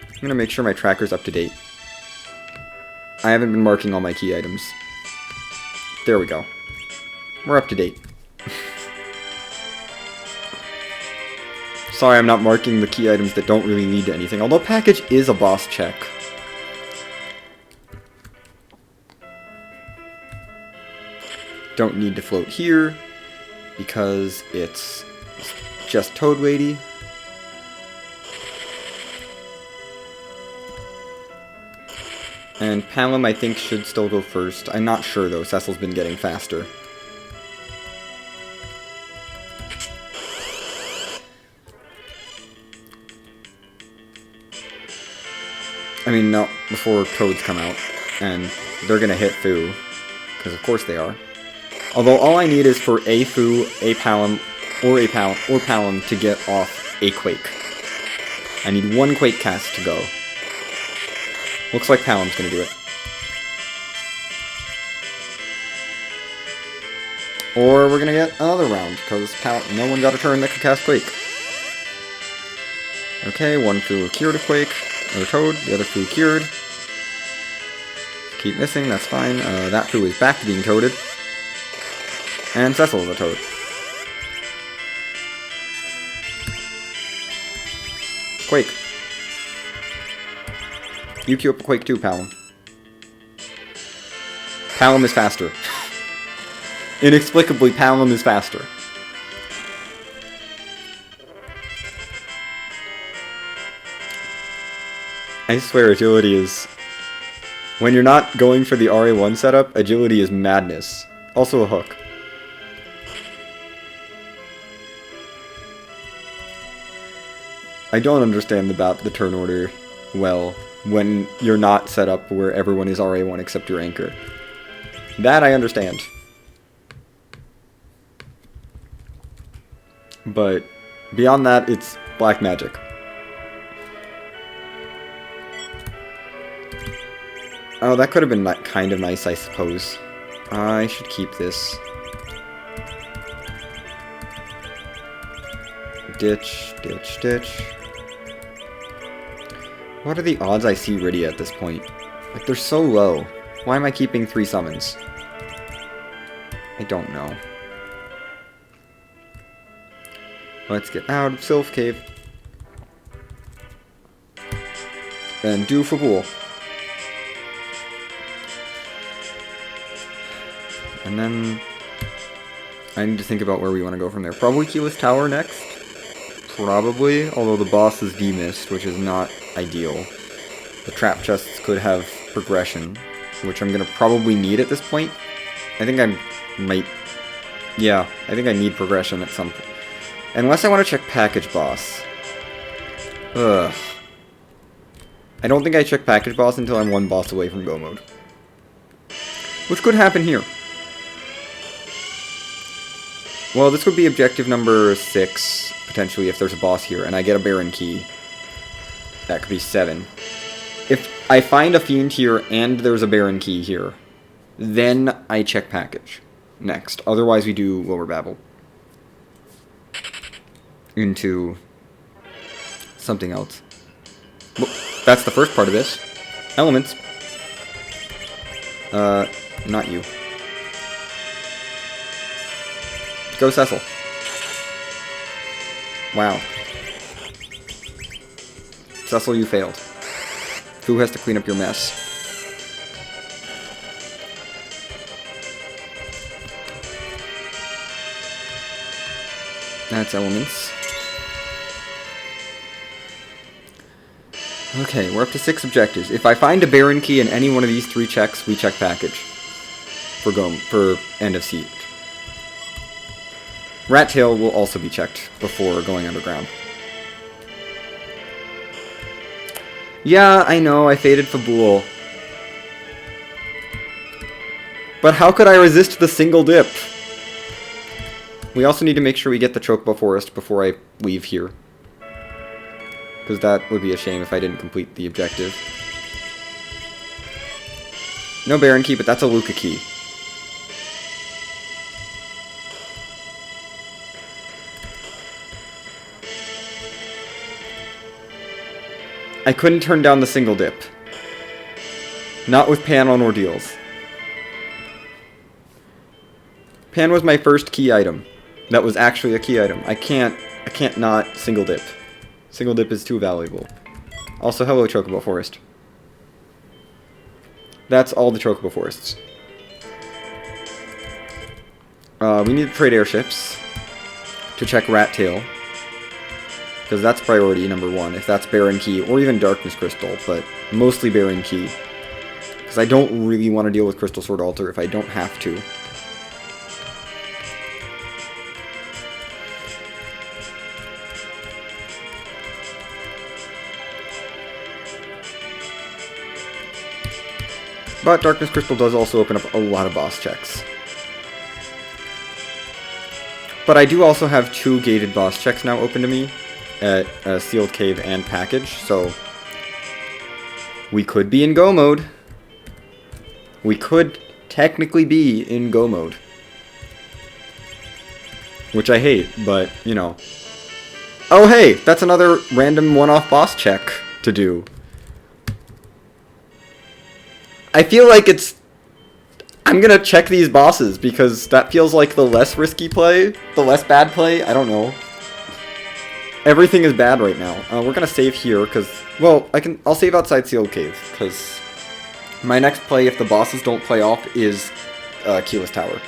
I'm going to make sure my tracker's up to date. I haven't been marking all my key items. There we go. We're up to date. Sorry, I'm not marking the key items that don't really lead to anything, although package is a boss check. Don't need to float here, because it's just Toad Lady. And Palom, I think, should still go first. I'm not sure, though. Cecil's been getting faster. I mean, no, before Toads come out, and they're gonna hit Fu, because of course they are. Although all I need is for a Fu, a Palom, or Palom to get off a Quake. I need one Quake cast to go. Looks like Palom's gonna do it. Or we're gonna get another round, because no one got a turn that could cast Quake. Okay, one Fu cured a Quake. Or Toad, the other Fu cured. Keep missing, that's fine. That Fu is back to being toaded. And Cecil is a toad. Quake. You queue up a Quake too, Palom. Palom is faster. Inexplicably, Palom is faster. I swear, agility is... When you're not going for the RA1 setup, agility is madness. Also a hook. I don't understand about the turn order well when you're not set up where everyone is RA1 except your anchor. That I understand. But beyond that, it's black magic. Oh, that could have been kind of nice, I suppose. I should keep this. Ditch, ditch, ditch. What are the odds I see Rydia at this point? Like, they're so low. Why am I keeping 3 summons? I don't know. Let's get out of Sylph Cave. And do Fabul. And then I need to think about where we want to go from there. Probably Keyless Tower next. Probably, although the boss is demissed, which is not ideal. The trap chests could have progression, which I'm gonna probably need at this point. I think I might... Yeah, I think I need progression at some point. Unless I want to check package boss. Ugh. I don't think I check package boss until I'm one boss away from go mode. Which could happen here. Well, this would be objective number 6, potentially, if there's a boss here, and I get a Baron Key. That could be 7. If I find a Fiend here and there's a Baron Key here, then I check package next. Otherwise, we do Lower Babel. Into something else. Well, that's the first part of this. Elements. Not you. Go Cecil. Wow. Cecil, you failed. Who has to clean up your mess? That's elements. Okay, we're up to 6 objectives. If I find a Baron Key in any one of these 3 checks, we check package. For end of siege. Rat Tail will also be checked before going underground. Yeah, I know, I faded Fabul. But how could I resist the single dip? We also need to make sure we get the Chocobo Forest before I leave here. Because that would be a shame if I didn't complete the objective. No Baron Key, but that's a Luca Key. I couldn't turn down the single dip. Not with Pan on Ordeals. Pan was my first key item. That was actually a key item. I can't not single dip. Single dip is too valuable. Also, hello Chocobo Forest. That's all the Chocobo Forests. We need to trade airships to check Rat Tail. Because that's priority number 1, if that's Baron Key, or even Darkness Crystal, but mostly Baron Key. Because I don't really want to deal with Crystal Sword Altar if I don't have to. But Darkness Crystal does also open up a lot of boss checks. But I do also have 2 gated boss checks now open to me. At Sealed Cave and Package, so we could be in go mode. We could technically be in go mode. Which I hate, but, you know. Oh hey, that's another random one-off boss check to do. I feel like I'm gonna check these bosses, because that feels like the less risky play, the less bad play, I don't know. Everything is bad right now. We're gonna save here, because, well, I'll save outside Sealed Cave, because my next play, if the bosses don't play off, is Keyless Tower.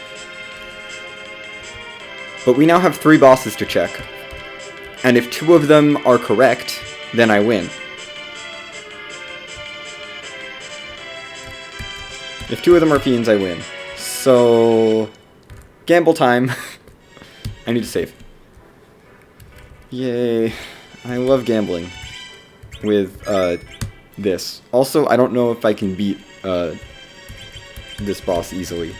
But we now have 3 bosses to check, and if 2 of them are correct, then I win. If 2 of them are fiends, I win. So, gamble time. I need to save. Yay. I love gambling with this. Also, I don't know if I can beat this boss easily.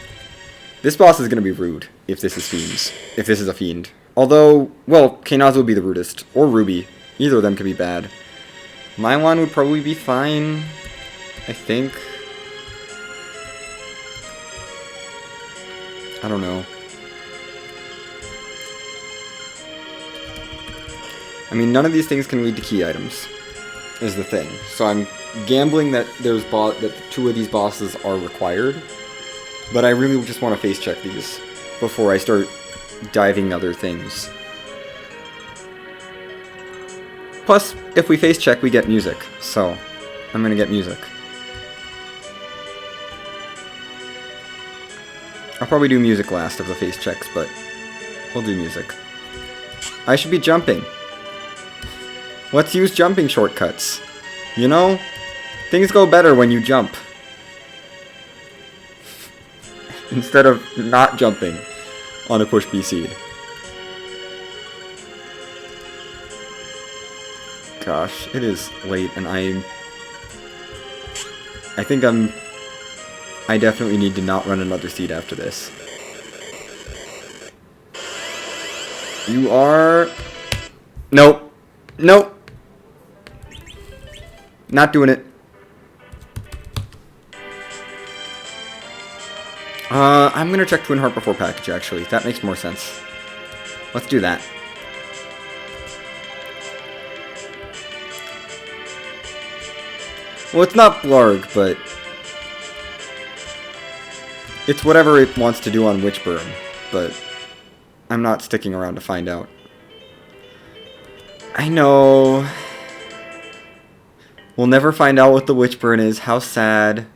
This boss is going to be rude if this is fiends. If this is a fiend. Although, well, Knauz would be the rudest. Or Ruby. Either of them could be bad. Mylon would probably be fine, I think. I don't know. I mean, none of these things can lead to key items, is the thing. So I'm gambling that that 2 of these bosses are required, but I really just want to face check these before I start diving other things. Plus, if we face check, we get music, so I'm gonna get music. I'll probably do music last of the face checks, but we'll do music. I should be jumping. Let's use jumping shortcuts. You know? Things go better when you jump. instead of not jumping on a push B seed. Gosh, it is late and I think I definitely need to not run another seed after this. You are... Nope. Nope. Not doing it. I'm gonna check Twin Heart before package, actually. That makes more sense. Let's do that. Well, it's not Blarg, but... it's whatever it wants to do on Witchburn, but... I'm not sticking around to find out. I know... we'll never find out what the Witchburn is. How sad.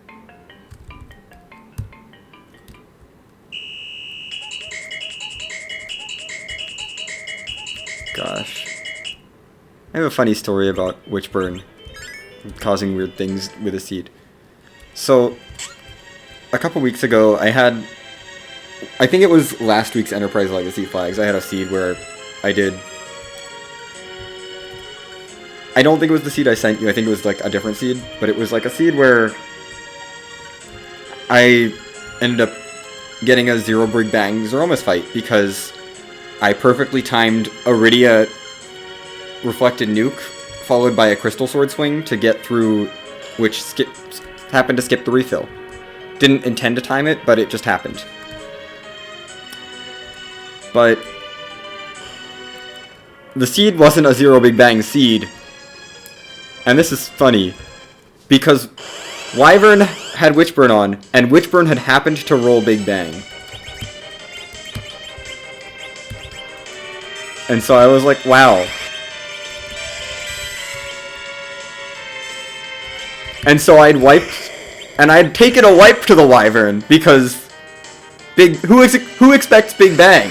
Gosh. I have a funny story about Witchburn causing weird things with a seed. So, a couple weeks ago, I think it was last week's Enterprise Legacy Flags, I had a seed where I did... I don't think it was the seed I sent you, I think it was like a different seed, but it was like a seed where I ended up getting a Zero Brig Bang Zeromus fight because I perfectly timed Iridia Reflected Nuke followed by a Crystal Sword Swing to get through, which happened to skip the refill. Didn't intend to time it, but it just happened. But the seed wasn't a Zero Big Bang seed. And this is funny, because Wyvern had Witchburn on, and Witchburn had happened to roll Big Bang. And so I was like, wow. And so I'd wiped, and I'd taken a wipe to the Wyvern, because who expects Big Bang?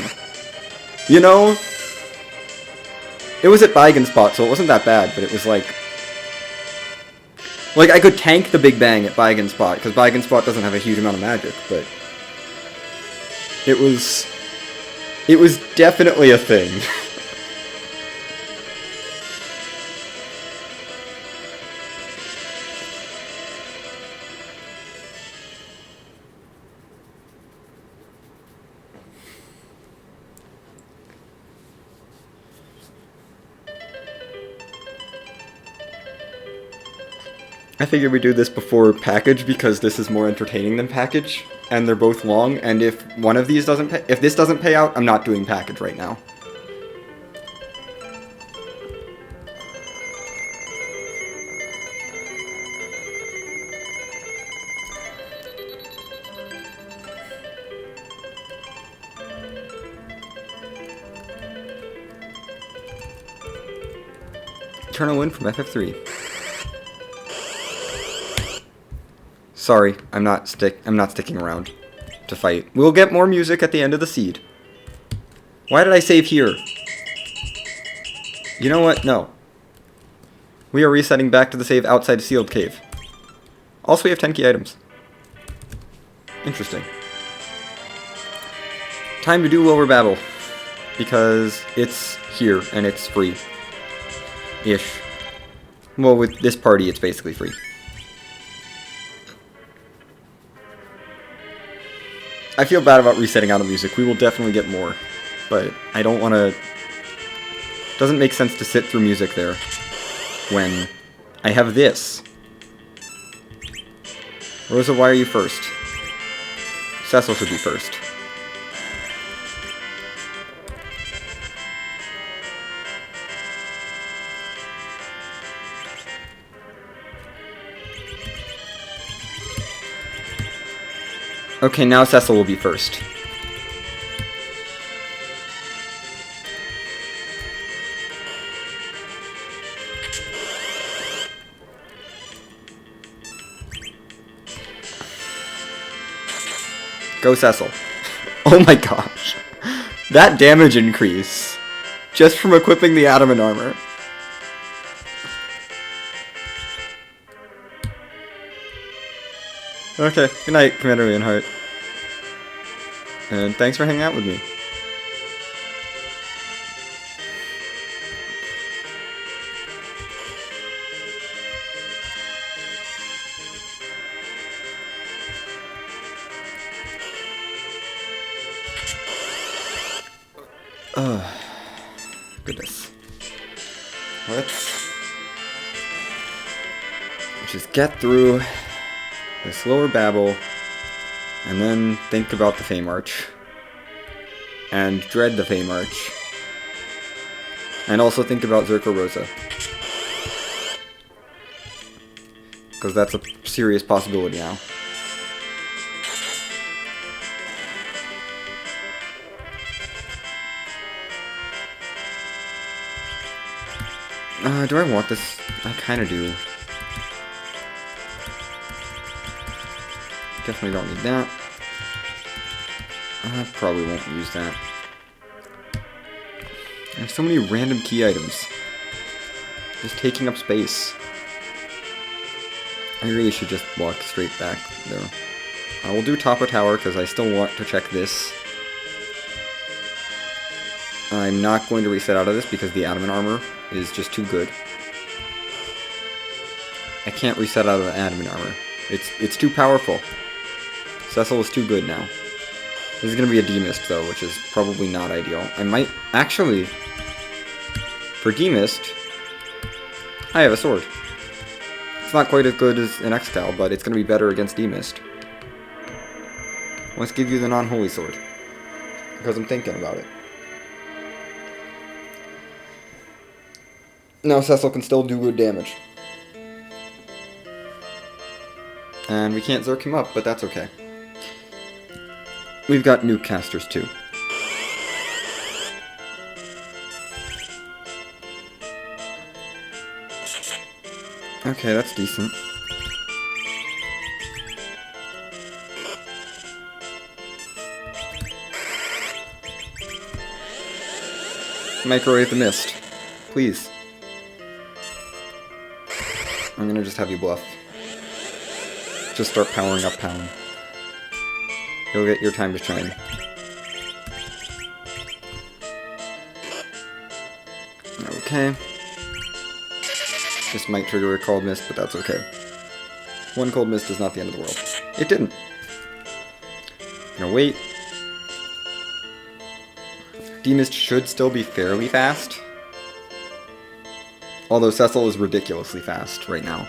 You know? It was at Beigen Spot, so it wasn't that bad, but it was like I could tank the Big Bang at Beigen Spot, because Beigen Spot doesn't have a huge amount of magic, but it was definitely a thing. I figured we'd do this before package because this is more entertaining than package, and they're both long, and if one of these if this doesn't pay out, I'm not doing package right now. Eternal Wind from FF3. Sorry, I'm not sticking around to fight. We'll get more music at the end of the seed. Why did I save here? You know what? No. We are resetting back to the save outside Sealed Cave. Also, we have 10 key items. Interesting. Time to do Lower Battle. Because it's here, and it's free. Ish. Well, with this party, it's basically free. I feel bad about resetting out of music. We will definitely get more. But I don't want to... Doesn't make sense to sit through music there when I have this. Rosa, why are you first? Cecil should be first. Okay, now Cecil will be first. Go Cecil. Oh my gosh. That damage increase. Just from equipping the Adamant armor. Okay, good night, Commander Leonhardt. And thanks for hanging out with me. Goodness. Let's just get through this lower babble, and then think about the Fey March. And dread the Fey March. And also think about Zerko Rosa. Because that's a serious possibility now. Do I want this? I kinda do. Definitely don't need that. I probably won't use that. There's so many random key items. Just taking up space. I really should just walk straight back there. I will do top of tower because I still want to check this. I'm not going to reset out of this because the adamant armor is just too good. I can't reset out of the adamant armor. It's too powerful. Cecil is too good now. This is going to be a demist though, which is probably not ideal. I might actually, for demist, I have a sword. It's not quite as good as an Excal, but it's going to be better against demist. Let's give you the non-holy sword because I'm thinking about it. Now Cecil can still do good damage. And we can't Zerk him up, but that's okay. We've got nuke casters too. Okay, that's decent. Microwave the mist. Please. I'm gonna just have you bluff. Just start powering up Pound. You'll get your time to shine. Okay. This might trigger a cold mist, but that's okay. One cold mist is not the end of the world. It didn't. I'm gonna wait. Demist should still be fairly fast. Although Cecil is ridiculously fast right now.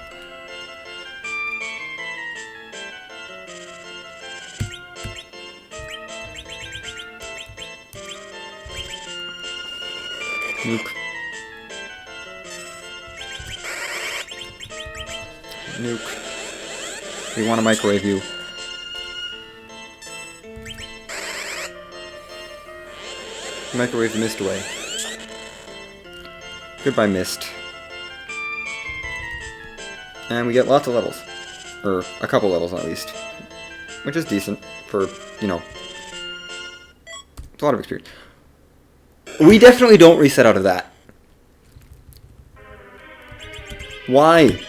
Nuke. Nuke. We want to microwave you. Microwave the mist away. Goodbye, mist. And we get lots of levels. Or a couple levels at least. Which is decent for, you know, it's a lot of experience. We definitely don't reset out of that. Why?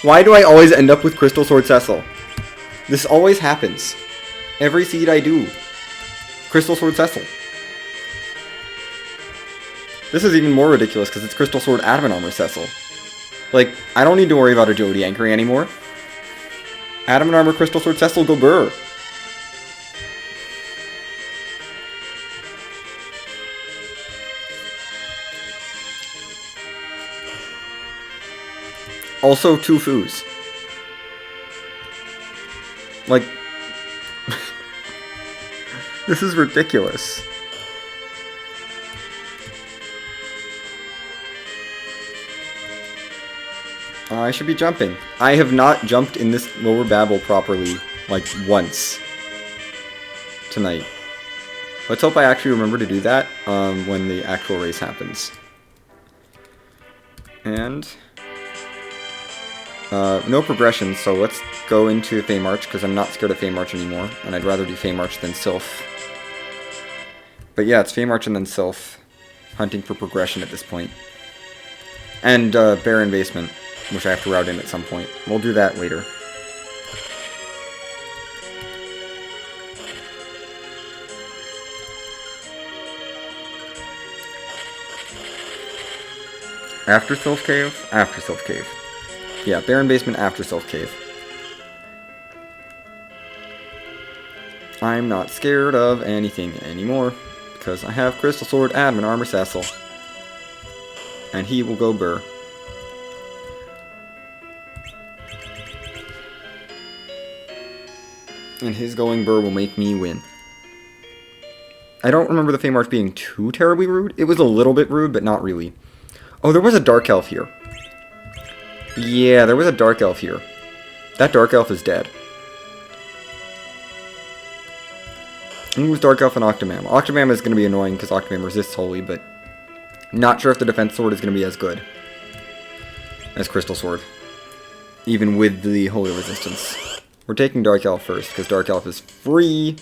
Why do I always end up with Crystal Sword Cecil? This always happens. Every seed I do. Crystal Sword Cecil. This is even more ridiculous because it's Crystal Sword Adamant Armor Cecil. Like, I don't need to worry about agility anchoring anymore. Adamant Armor Crystal Sword Cecil go burr. Also, two foos. Like, this is ridiculous. I should be jumping. I have not jumped in this lower babble properly, like, once tonight. Let's hope I actually remember to do that when the actual race happens. And no progression, so let's go into Fey March, because I'm not scared of Fey March anymore, and I'd rather do Fey March than Sylph. But yeah, it's Fey March and then Sylph, hunting for progression at this point. And Baron Basement, which I have to route in at some point. We'll do that later. After Sylph Cave? After Sylph Cave. Yeah, Barren Basement after Sylph Cave. I'm not scared of anything anymore, because I have Crystal Sword, Admin Armor, Cecil. And he will go burr. And his going burr will make me win. I don't remember the Fame March being too terribly rude. It was a little bit rude, but not really. Oh, there was a Dark Elf here. Yeah, there was a Dark Elf here. That Dark Elf is dead. And it was Dark Elf and Octomam. Octomam is going to be annoying because Octomam resists Holy, but not sure if the Defense Sword is going to be as good as Crystal Sword, even with the Holy resistance. We're taking Dark Elf first because Dark Elf is free.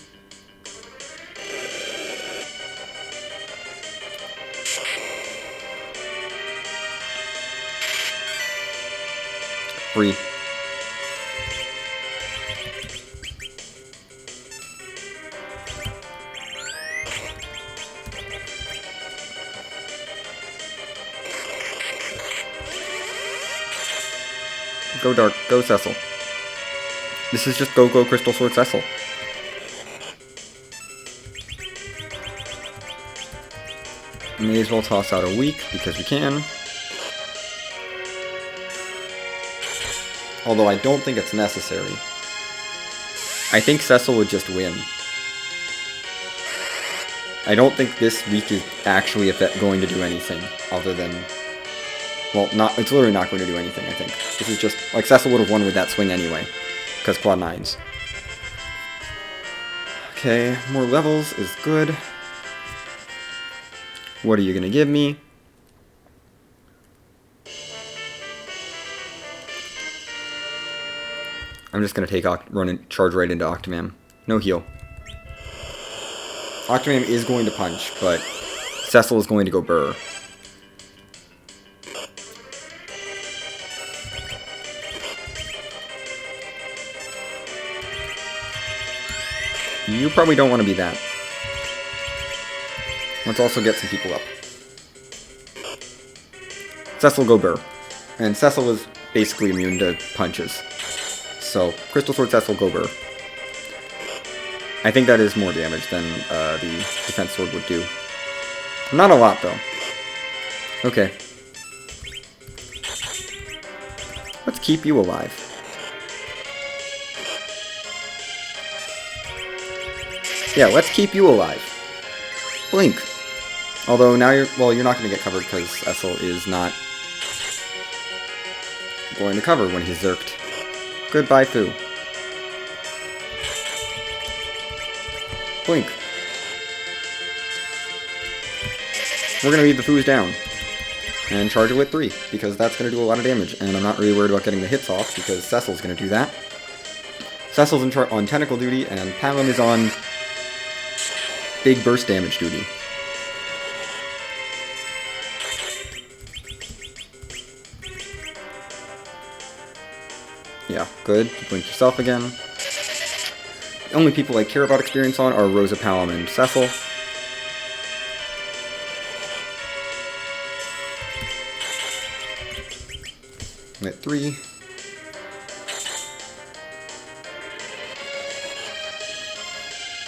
Free. Go Dark, go Cecil. This is just go Crystal Sword Cecil. May as well toss out a weak because we can. Although I don't think it's necessary. I think Cecil would just win. I don't think this weak is actually going to do anything other than... Well, it's literally not going to do anything, I think. This is just... Like, Cecil would have won with that swing anyway. Because quad 9s. Okay, more levels is good. What are you going to give me? I'm just going to charge right into Octomam. No heal. Octomam is going to punch, but Cecil is going to go burr. You probably don't want to be that. Let's also get some people up. Cecil go burr. And Cecil is basically immune to punches. So, Crystal Sword Cecil go burr. I think that is more damage than the Defense Sword would do. Not a lot, though. Okay. Let's keep you alive. Yeah, let's keep you alive. Blink. Although now you're not going to get covered because Cecil is not going to cover when he's zerked. Goodbye, Foo. Blink. We're going to leave the Foos down. And charge it with 3, because that's going to do a lot of damage. And I'm not really worried about getting the hits off, because Cecil's going to do that. Cecil's on Tentacle duty, and Palom is on big burst damage duty. Yeah, good. Blink yourself again. The only people I care about experience on are Rosa, Palom, and Cecil. I'm at 3.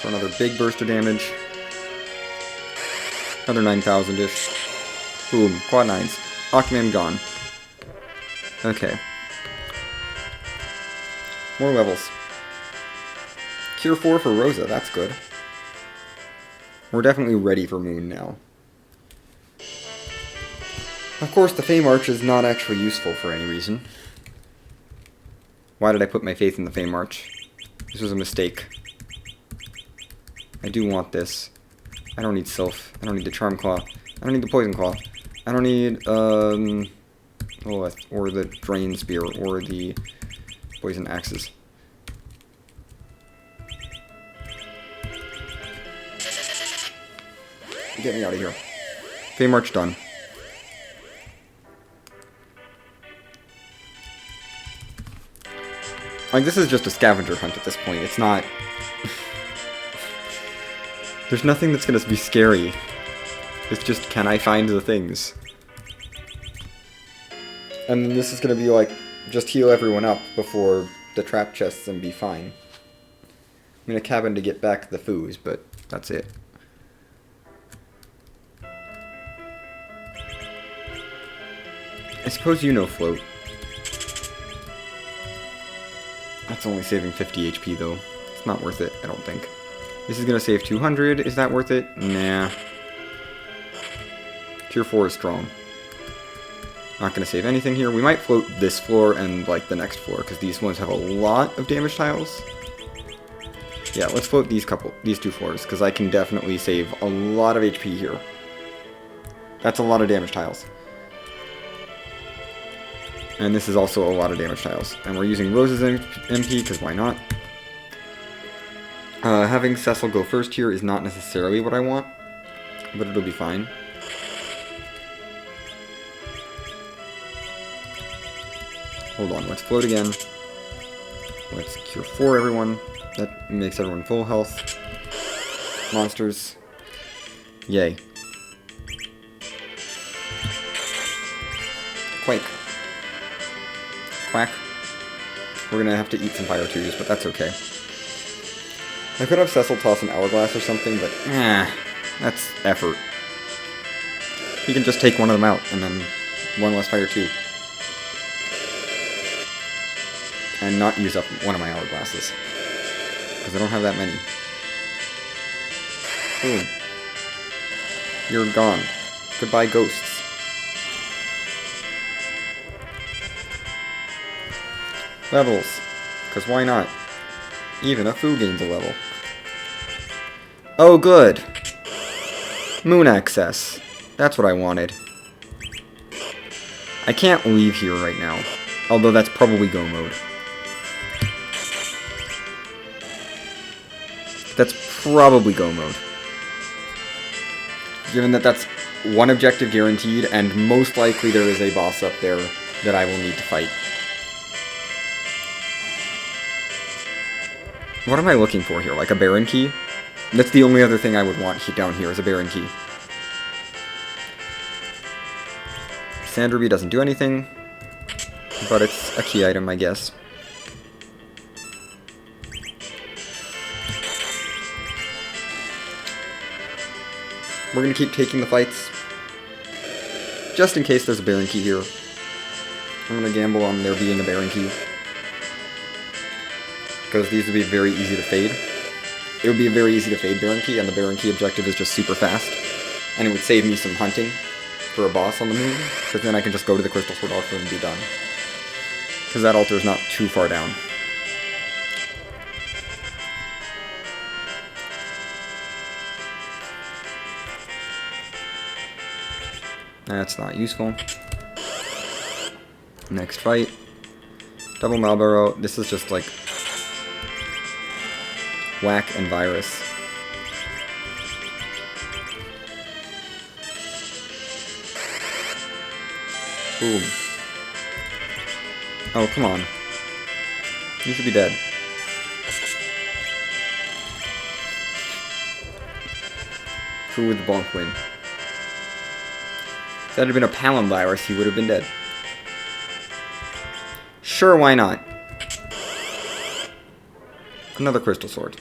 For another big burst of damage. Another 9,000-ish. Boom. Quad 9s. Octomam gone. Okay. More levels. Cure 4 for Rosa. That's good. We're definitely ready for Moon now. Of course, the Fame Arch is not actually useful for any reason. Why did I put my faith in the Fame Arch? This was a mistake. I do want this. I don't need Sylph. I don't need the Charm Claw. I don't need the Poison Claw. I don't need, or the Drain Spear, or the Poison Axes. Get me out of here. Fame March done. Like, this is just a scavenger hunt at this point. It's not... There's nothing that's gonna be scary. It's just, can I find the things? And then this is gonna be like, just heal everyone up before the trap chests and be fine. I'm gonna cabin to get back the foos, but that's it. I suppose you know float. That's only saving 50 HP though. It's not worth it, I don't think. This is gonna save 200. Is that worth it? Nah. Tier 4 is strong. Not gonna save anything here. We might float this floor and like the next floor, because these ones have a lot of damage tiles. Yeah, let's float these two floors, because I can definitely save a lot of HP here. That's a lot of damage tiles. And this is also a lot of damage tiles. And we're using Rose's MP, because why not? Having Cecil go first here is not necessarily what I want, but it'll be fine. Hold on, let's float again. Let's cure 4 everyone. That makes everyone full health. Monsters. Yay. Quake. Quack. We're gonna have to eat some fire twos, but that's okay. I could have Cecil toss an hourglass or something, but that's effort. He can just take one of them out, and then one less fire two. And not use up one of my hourglasses. Because I don't have that many. Boom. You're gone. Goodbye, ghosts. Levels. Because why not? Even a Foo gains a level. Oh, good. Moon access. That's what I wanted. I can't leave here right now. Although that's probably go mode. That's probably go mode. Given that that's one objective guaranteed, and most likely there is a boss up there that I will need to fight. What am I looking for here? Like a Baron Key? That's the only other thing I would want down here is a Baron Key. Sand Ruby doesn't do anything, but it's a key item, I guess. We're gonna keep taking the fights, just in case there's a Baron Key here. I'm gonna gamble on there being a Baron Key, because these would be very easy to fade. It would be a very easy to fade Baron Key, and the Baron Key objective is just super fast, and it would save me some hunting for a boss on the moon, because then I can just go to the Crystal Sword Altar and be done. Because that altar is not too far down. That's not useful. Next fight. Double Malboro. This is just like whack and virus. Boom. Oh, come on. You should be dead. Who with the bonk win? If that had been a Palom virus, he would have been dead. Sure, why not? Another Crystal Sword.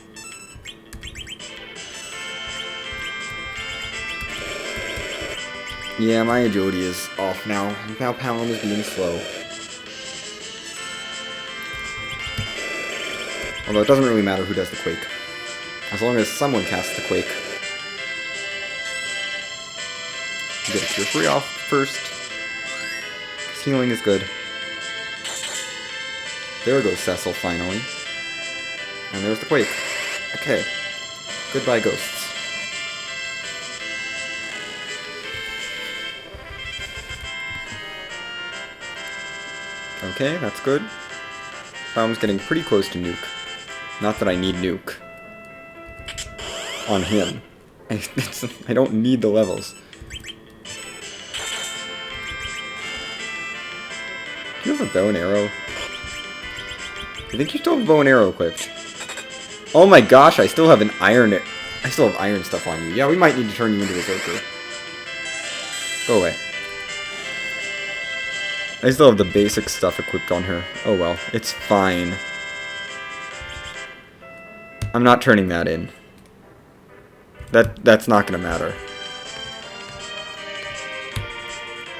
Yeah, my agility is off now. Now Palom is being slow. Although it doesn't really matter who does the Quake. As long as someone casts the Quake. Get a tier 3 off first. Because healing is good. There goes Cecil finally. And there's the Quake. Okay. Goodbye, ghosts. Okay, that's good. Palom's getting pretty close to nuke. Not that I need nuke. On him. I don't need the levels. Do you have a bow and arrow? I think you still have a bow and arrow equipped. Oh my gosh, I still have an iron. I still have iron stuff on you. Yeah, we might need to turn you into a Berserker. Go away. I still have the basic stuff equipped on her. Oh well, it's fine. I'm not turning that in. That's not gonna matter.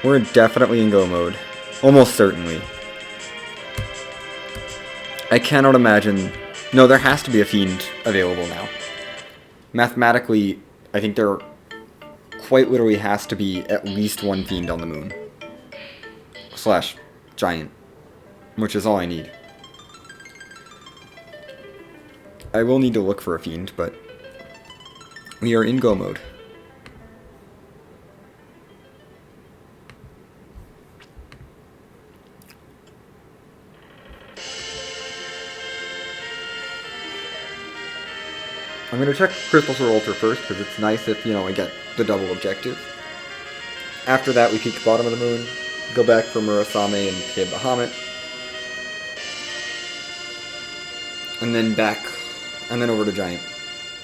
We're definitely in go mode. Almost certainly. I cannot imagine... No, there has to be a fiend available now. Mathematically, I think there quite literally has to be at least one fiend on the moon. Slash giant. Which is all I need. I will need to look for a fiend, but we are in go mode. I'm going to check Crystal Sword Altar first, because it's nice if, you know, I get the double objective. After that, we peek bottom of the moon, go back for Murasame and Kid Bahamut. And then back, and then over to Giant.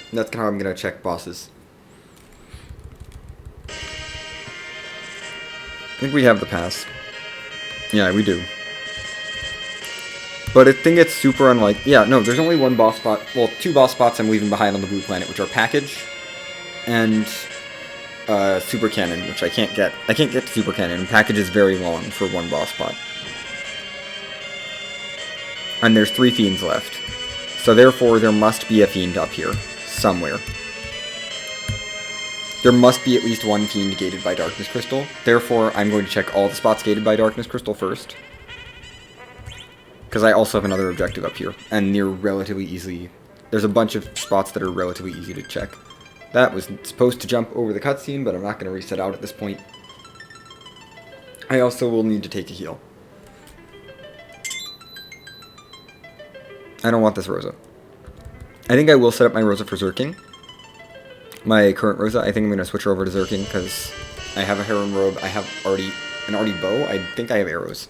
And that's kind of how I'm going to check bosses. I think we have the pass. Yeah, we do. But I think it's super unlikely. Yeah, no, there's only one boss spot. Well, two boss spots I'm leaving behind on the blue planet, which are Package and Super Cannon, which I can't get. I can't get to Super Cannon, and Package is very long for one boss spot. And there's 3 fiends left. So therefore, there must be a fiend up here, somewhere. There must be at least one fiend gated by Darkness Crystal. Therefore, I'm going to check all the spots gated by Darkness Crystal first. Because I also have another objective up here, and they're relatively easily... There's a bunch of spots that are relatively easy to check. That was supposed to jump over the cutscene, but I'm not going to reset out at this point. I also will need to take a heal. I don't want this Rosa. I think I will set up my Rosa for Zerking. My current Rosa, I think I'm going to switch her over to Zerking, because I have a Harem Robe, I have an arty bow, I think I have arrows.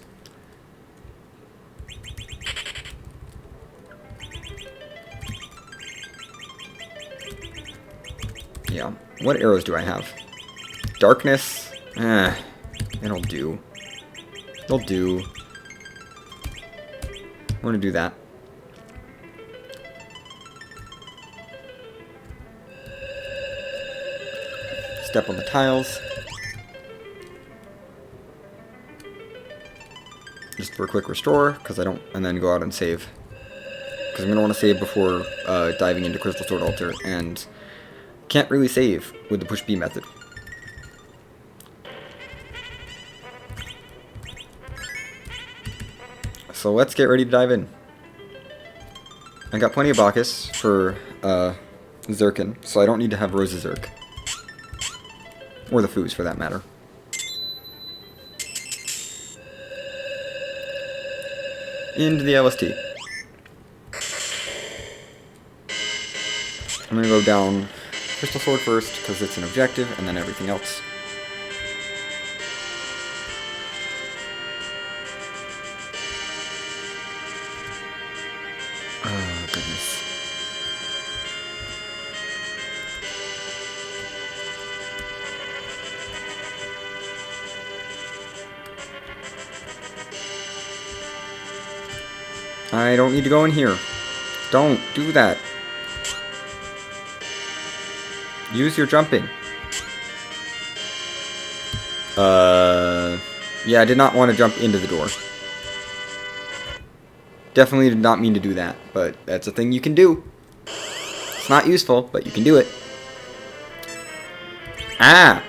Yeah. What arrows do I have? Darkness? It'll do. It'll do. I'm gonna do that. Step on the tiles. Just for a quick restore, because I don't... And then go out and save. Because I'm gonna want to save before diving into Crystal Sword Altar, and... Can't really save with the push B method. So let's get ready to dive in. I got plenty of Bacchus for Zerkin, so I don't need to have Rosa Zerk. Or the Foos for that matter. Into the LST. I'm gonna go down Crystal Sword first, because it's an objective, and then everything else. Oh, goodness. I don't need to go in here. Don't do that. Use your jumping. Yeah, I did not want to jump into the door. Definitely did not mean to do that, but that's a thing you can do. It's not useful, but you can do it. Ah!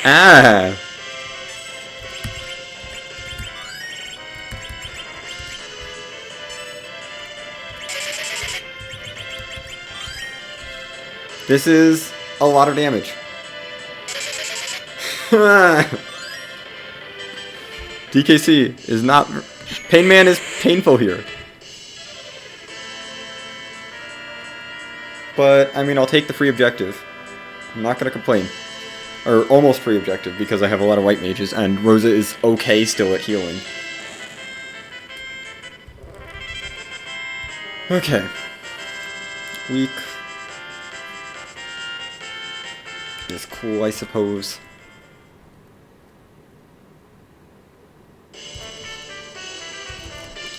Ah! This is a lot of damage. DKC is not... Pain Man is painful here. But, I mean, I'll take the free objective. I'm not going to complain. Or almost free objective, because I have a lot of white mages, and Rosa is okay still at healing. Okay. Weak. Is cool, I suppose.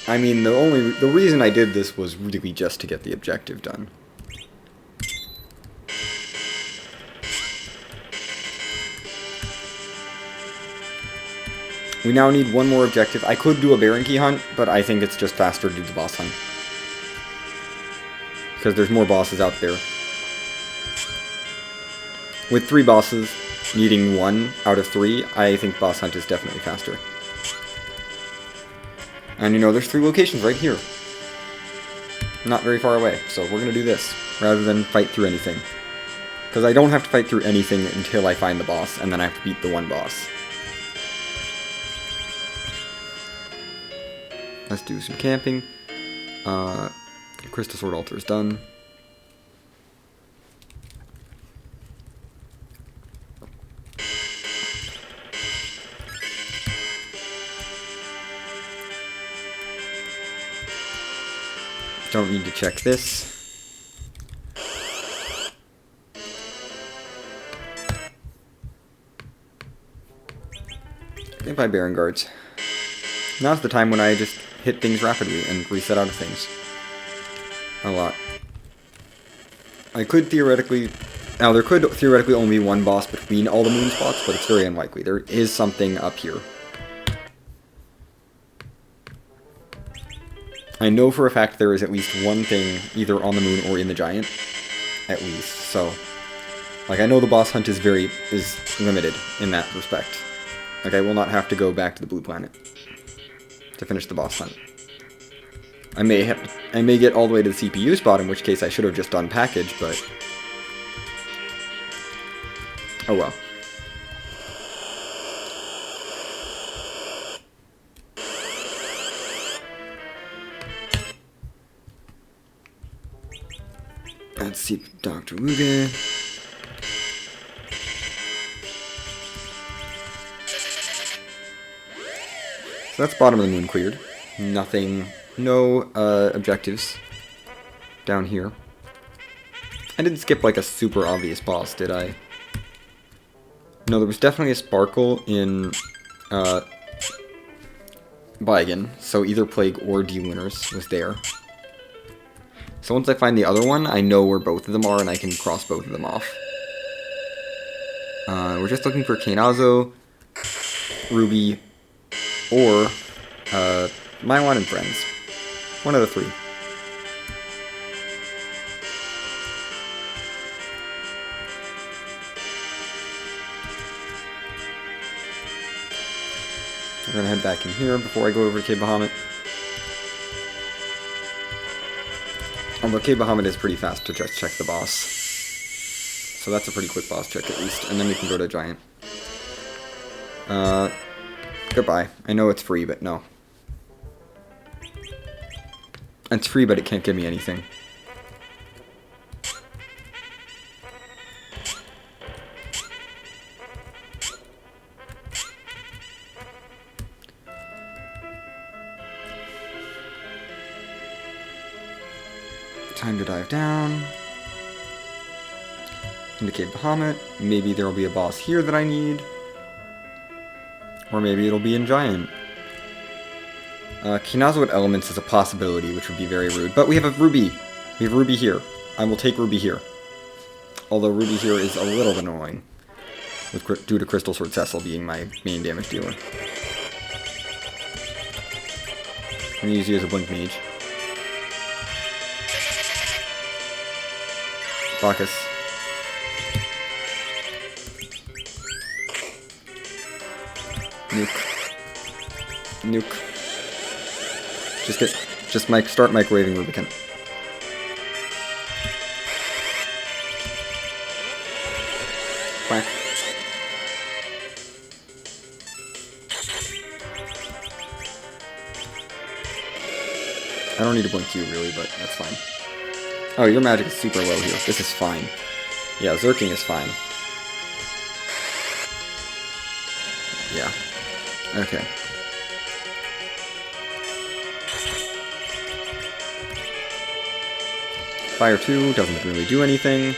I mean, the reason I did this was really just to get the objective done. We now need one more objective. I could do a Baron Key hunt, but I think it's just faster to do the boss hunt. Because there's more bosses out there. With 3 bosses, needing 1 out of 3, I think boss hunt is definitely faster. And you know, there's 3 locations right here. Not very far away, so we're gonna do this, rather than fight through anything. Because I don't have to fight through anything until I find the boss, and then I have to beat the one boss. Let's do some camping. Crystal Sword Altar is done. Don't need to check this. Goodbye, Baron Guards. Now's the time when I just hit things rapidly and reset out of things. A lot. I could theoretically... Now, there could theoretically only be one boss between all the moon spots, but it's very unlikely. There is something up here. I know for a fact there is at least one thing either on the moon or in the giant. At least, so... Like, I know the boss hunt is limited in that respect. Like, I will not have to go back to the blue planet to finish the boss hunt. I may get all the way to the CPU spot, in which case I should have just done package, but... Oh well. Let's see, Dr. Mugen. So that's bottom of the moon cleared. Nothing, no objectives down here. I didn't skip like a super obvious boss, did I? No, there was definitely a sparkle in Baigen, so either Plague or D-Winners was there. So once I find the other one, I know where both of them are and I can cross both of them off. We're just looking for Kainazo, Ruby, or Mylon and Friends. One of the 3. We're gonna head back in here before I go over to Cave Bahamut. Although Cave Bahamut is pretty fast to just check the boss. So that's a pretty quick boss check at least, and then we can go to Giant. Goodbye. I know it's free, but no. It's free, but it can't give me anything. Time to dive down. Into Cave Bahamut. Maybe there will be a boss here that I need. Or maybe it'll be in Giant. Kainazo with Elements is a possibility, which would be very rude. But we have a Ruby. We have Ruby here. I will take Ruby here. Although Ruby here is a little annoying. Due to Crystal Sword Cecil being my main damage dealer. I'm going to use you as a Blink Mage. Bacchus. Nuke. Nuke. Start microwaving Rubicon. Quack. I don't need to blink you really, but that's fine. Oh, your magic is super low here. This is fine. Yeah, Zerking is fine. Yeah. Okay. Fire 2 doesn't really do anything.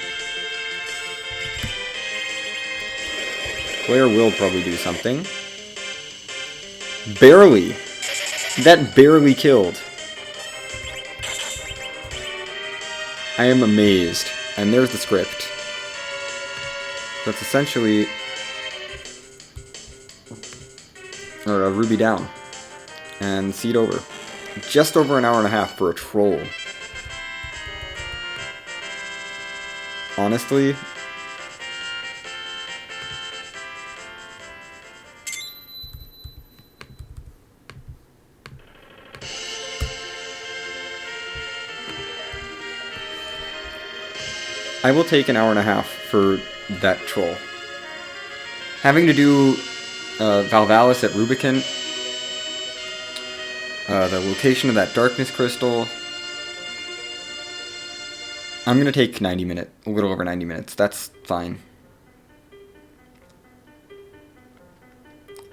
Flare will probably do something. Barely! That barely killed. I am amazed. And there's the script. That's essentially... or a Ruby down. And Seed over. Just over an hour and a half for a troll. Honestly... I will take an hour and a half for that troll. Having to do Valvalis at Rubicon, the location of that darkness crystal, I'm gonna take 90 minutes, a little over 90 minutes. That's fine.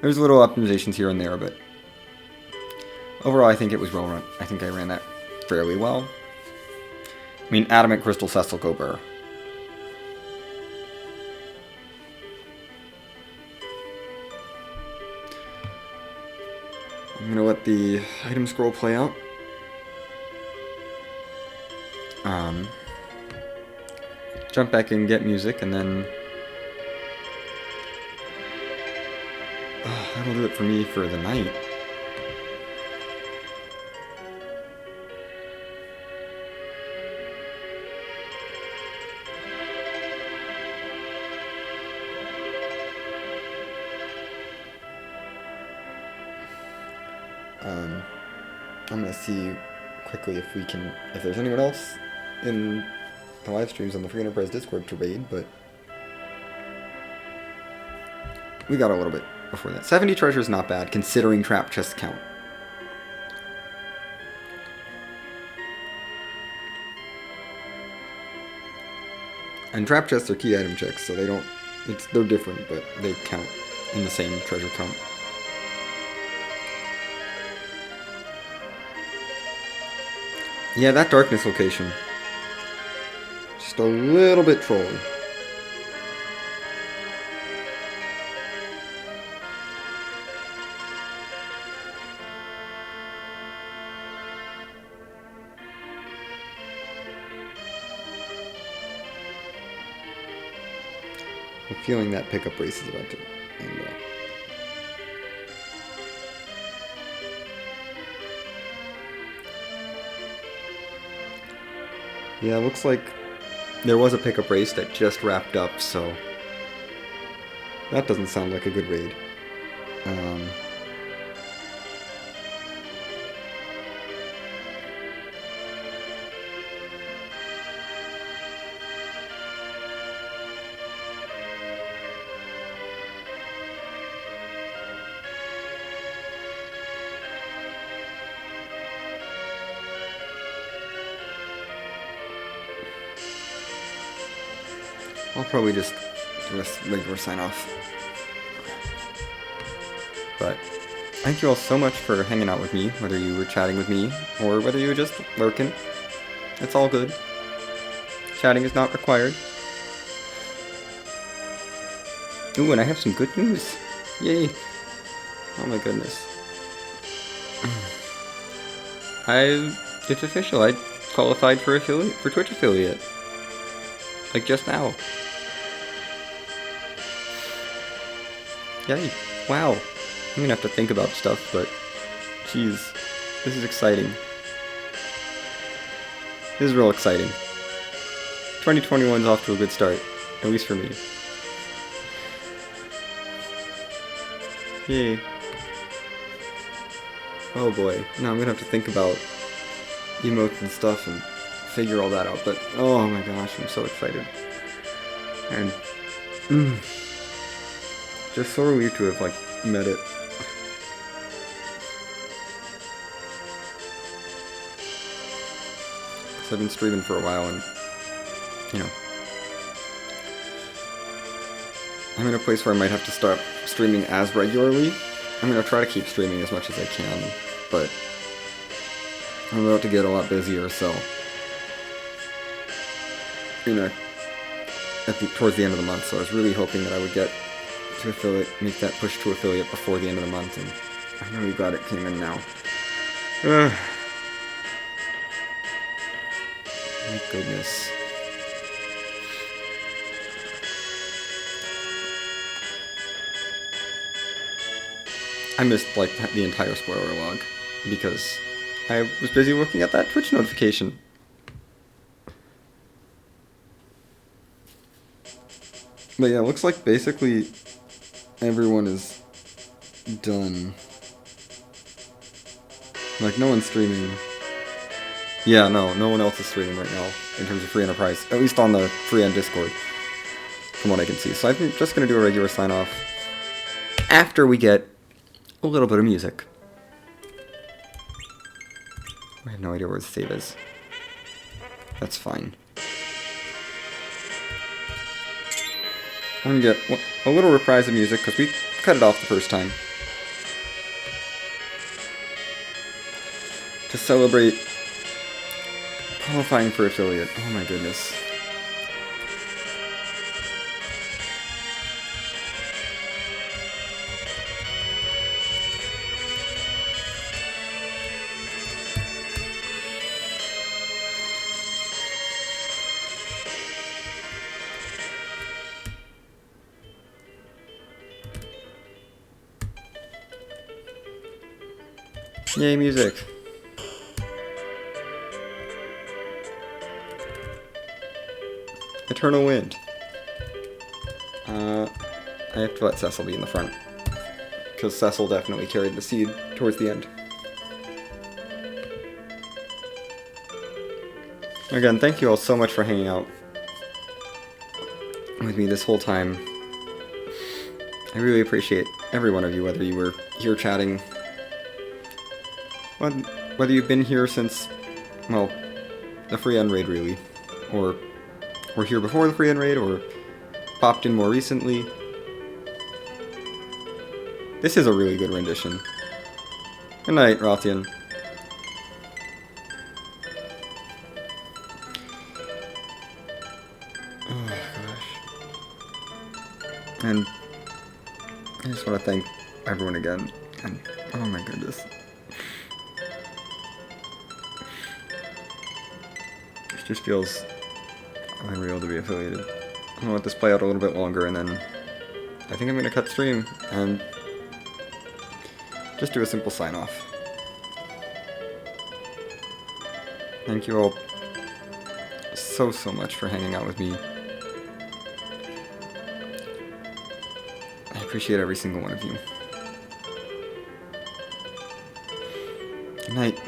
There's little optimizations here and there, but overall I think it was well run. I think I ran that fairly well. I mean, Adamant Crystal Cecil Gober. I'm gonna let the item scroll play out. Jump back and get music, and then that'll do it for me for the night. I'm gonna see quickly if there's anyone else in the live streams on the Free Enterprise Discord to raid, but we got a little bit before that. 70 treasure is not bad, considering trap chest count. And trap chests are key item checks, so they're different, but they count in the same treasure count. Yeah, that darkness location. Just a little bit trolly. I'm feeling that pickup race is about to end up. Yeah, looks like there was a pickup race that just wrapped up, so that doesn't sound like a good raid. I'll probably just do a regular sign-off. But thank you all so much for hanging out with me, whether you were chatting with me or whether you were just lurking. It's all good. Chatting is not required. Ooh, and I have some good news. Yay. Oh my goodness. It's official. I qualified for Twitch affiliate. Like just now. Yay. Wow. I'm gonna have to think about stuff, but jeez. This is exciting. This is real exciting. 2021's off to a good start. At least for me. Yay. Oh boy. Now I'm gonna have to think about emotes and stuff and figure all that out, but oh my gosh, I'm so excited. And just so relieved to have met it. Cause I've been streaming for a while and I'm in a place where I might have to start streaming as regularly. I'm gonna try to keep streaming as much as I can, but I'm about to get a lot busier, so you know, towards the end of the month. So I was really hoping that I would get to affiliate, make that push to affiliate before the end of the month, and I'm really glad it came in now. My goodness. I missed, like, the entire spoiler log because I was busy looking at that Twitch notification. But yeah, it looks like basically everyone is done. Like, no one's streaming. Yeah, no one else is streaming right now in terms of free enterprise, at least on the free end Discord, from what I can see. So I'm just going to do a regular sign-off after we get a little bit of music. I have no idea where the save is. That's fine. I'm going to get a little reprise of music, because we cut it off the first time. To celebrate qualifying for affiliate. Oh my goodness. Yay, music. Eternal Wind. I have to let Cecil be in the front, because Cecil definitely carried the seed towards the end. Again, thank you all so much for hanging out with me this whole time. I really appreciate every one of you, whether you were here chatting, whether you've been here since, well, the free end raid really, or were here before the free end raid, or popped in more recently. This is a really good rendition. Good night, Rothian. Oh gosh. And I just want to thank everyone again. And oh my goodness. It just feels unreal to be affiliated. I'm gonna let this play out a little bit longer, and then I think I'm gonna cut stream and just do a simple sign off. Thank you all so much for hanging out with me. I appreciate every single one of you. Good night.